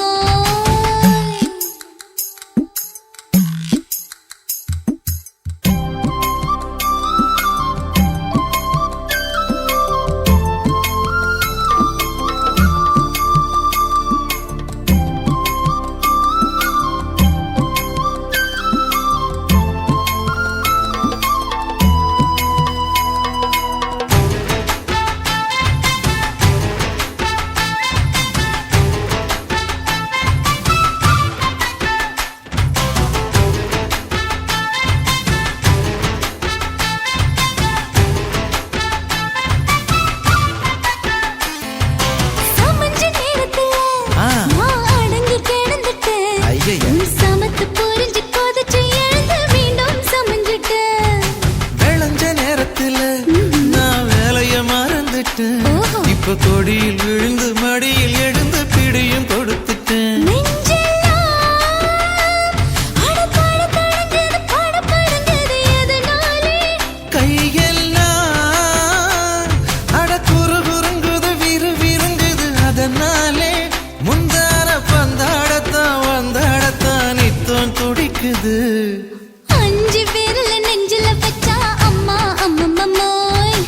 மடியில் விழுந்து மடியில் எழுந்து பிடியும் கொடுத்துட்டேன். கையெல்லாம் அட குறு குறுங்குது விறு விருங்குது அதனாலே முந்தார பந்தாடத்தான் வந்தாடத்தான் நித்தம் துடிக்குது. அஞ்சு பேர்ல நெஞ்சில வச்சா அம்மா அம்மம்மோய்,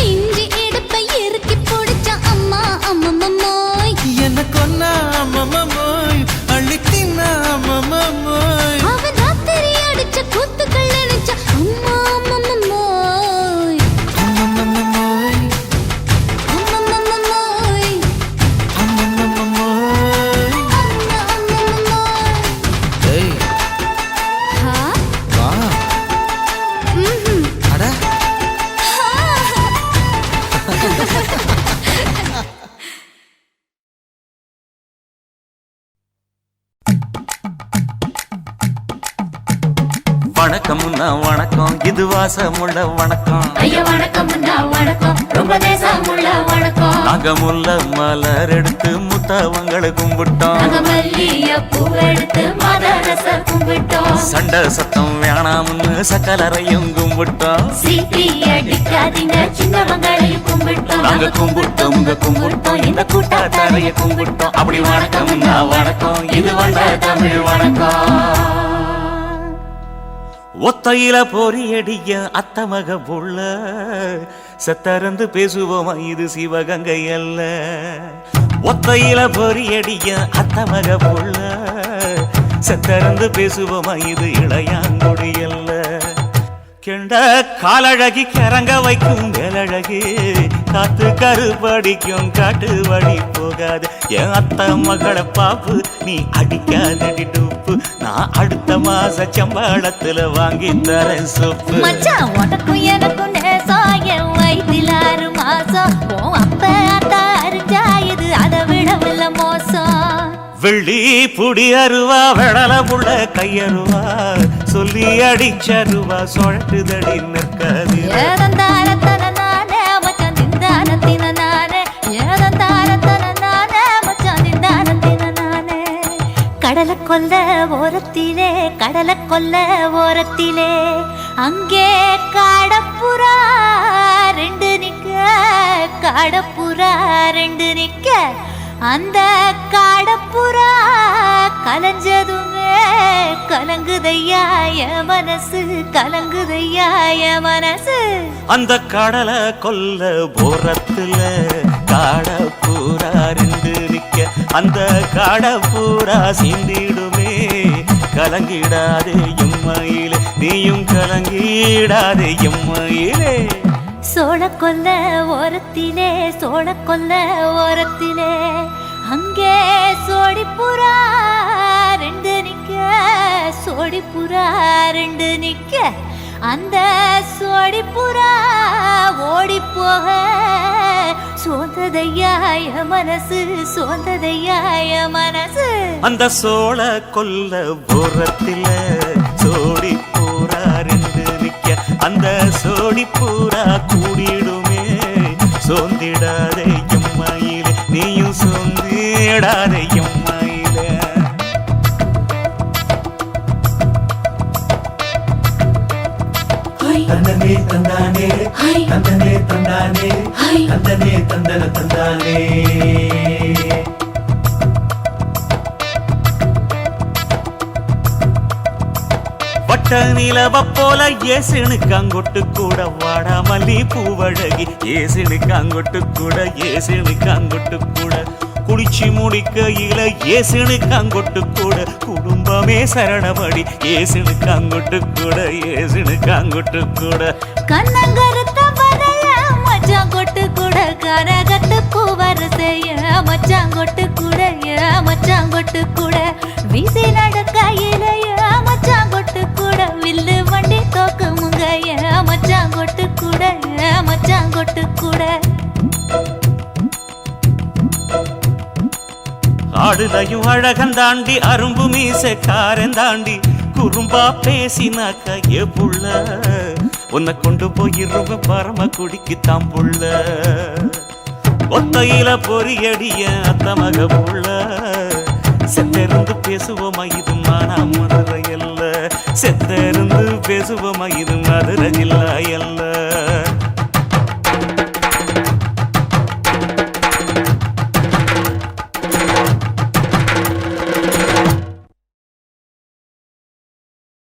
இஞ்சி இடுப்பை இறுக்கி பிடிச்சா அம்மா அம்மம்மோய், என்ன கொன்னா அம்மம்மோய் அள்ளி தின்னா அம்மம்மோய், அவன் ராத்திரி அடிச்ச கூத்துக்கள் நினைச்சா அம்மா அம்மம்மோய், அம்மம்மோய் அம்மம்மோய், அம்மம்மோய். அம்மா அம்மம்மோய். ஏய் ஹா? வா ம்ஹும். அட வணக்கம்னா வணக்கம், இது வாசமுள்ள வணக்கம். ஐயா வணக்கம் வணக்கம், ரொம்ப தேசமுள்ள வணக்கம். நாங்க முல்ல மலர் எடுத்து முத்தவங்களை கும்பிட்டோம். நாங்க மல்லிய பூவெடுத்து மதரச கும்பிட்டோம். சண்டை சத்தம் வேணாம்னு சக்கலரையும் கும்பிட்டோம். சீட்டி அடிக்காதீங்க, சின்னவங்களையும் கும்பிட்டோம். நாங்க கும்பிட்டோம் உங்க கும்பிட்டோம், இந்த கூட்டாத்தாரைய கும்பிட்டோம். அப்படி வணக்கம்னா வணக்கம், இது வந்த தமிழ் வணக்கம். ஒத்தையில பொறியடிய அத்தமக புள்ள செத்தறந்து பேசுவோமா இது சிவகங்கை அல்ல. ஒத்தையில பொறியடிய அத்தமக புள்ள செத்தறந்து பேசுவோமா இது இளையாங்குடி அல்ல. கெண்ட காலழகி கிறங்க வைக்கும் வேலழகி காத்து கருப்படிக்கும் காட்டு வழி போகாது. என் அத்த மகளை பாப்பு நீ அடிக்காதடி டூப்பு, நான் அடுத்த மாச சம்பளத்துல வாங்கி தரேன் சொப்பு. மச்சான் உனக்கும் எனக்கும் நேசம், என் வயிற்றில் 6 மாசம். உன் அப்ப அத்தா அறிஞ்சா இது அதை விடவில்ல மோசம். வெள்ளி புடி அருவா வெடல புள்ள கையருவா சொல்லி அடிச்சருவா சொழட்டுதடி நிற்காது. ஏதந்தாரத்தன நானே மச்சான் திந்தானத்தின நானே, ஏதந்தாரத்தன நானே மச்சான் திந்தானத்தின நானே. கடலை கொல்ல ஓரத்திலே, கடலை கொல்ல ஓரத்திலே அங்கே காடப்புறா 2 நிக்க, காடப்புறா 2 நிக்க. அந்த காடப்புறா கலஞ்சதுமே கலங்குதையா என் மனசு, கலங்குதையா என் மனசு. அந்த கடலை கொல்ல போரத்துல காட பூரா 2 நிக்க. அந்த காட பூரா சிந்திடுமே கலங்கிடாதே எம்மையிலே, நீயும் கலங்கிடாதே எம்மையிலே. சோழ கொல்ல ஓரத்திலே, சோழ கொல்ல ஓரத்திலே அங்கே சோடிப்புறா 2 நிக்க, சோடிப்புறா 2 நிக்க. அந்த சோடிப்புறா ஓடி போக சோந்ததையா என் மனசு, சோந்ததையா என் மனசு. அந்த சோழ கொல்ல போரத்தில சோடி பூரா 2 நிக்க. அந்த சோடி பூரா கூடிடுமே சோந்திடாதே எம்மையிலே, நீயும் சோந்திடாதே எம்மையிலே. தந்தனே தந்தானே, தந்தனே தந்தானே, தந்தனே தந்தன தந்தானே. வட்ட நிலவ போல ஏசுனுக்கு அங்கொட்டு கூட வாடா மல்லி பூவழகி, ஏசுனுக்கு அங்கொட்டு கூட, ஏசுனுக்கு அங்கொட்டு கூட. குளிச்சு முடிக்கையில ஏசுனுக்கு அங்கொட்டு கூட, குடும்பமே சரணபடி ஏசுனுக்கு அங்கொட்டு கூட, ஏசுனுக்கு அங்கொட்டு கூட. கண்ணங்கருத்த வரைய மச்சான் கொட்டு கூட, கனகத்து பூவரசைய மச்சான் கொட்டு கூட, மச்சான் கொட்டு கூட. வீசி நடக்கையிலைய மச்சான் கொட்டு கூட, வில்லு வண்டி தோக்குமுங்க மச்சான் கொட்டு கூட, மச்சான் கொட்டு கூட. ஆடுதையும் அழகந்தாண்டி அரும்பு மீசக்காரன் தாண்டி குறும்பா பேசினாக்க ஏ புள்ள, உன்னை கொண்டு போயிருவ பரம குடிக்கு தாம்புள்ள. ஒத்தையில பொறியடிய அத்த மக புள்ள செத்திருந்து பேசுவோமா இது மானா மதுரை அல்ல செத்திருந்து பேசுவோமா இது மதுரை ஜில்லா அல்ல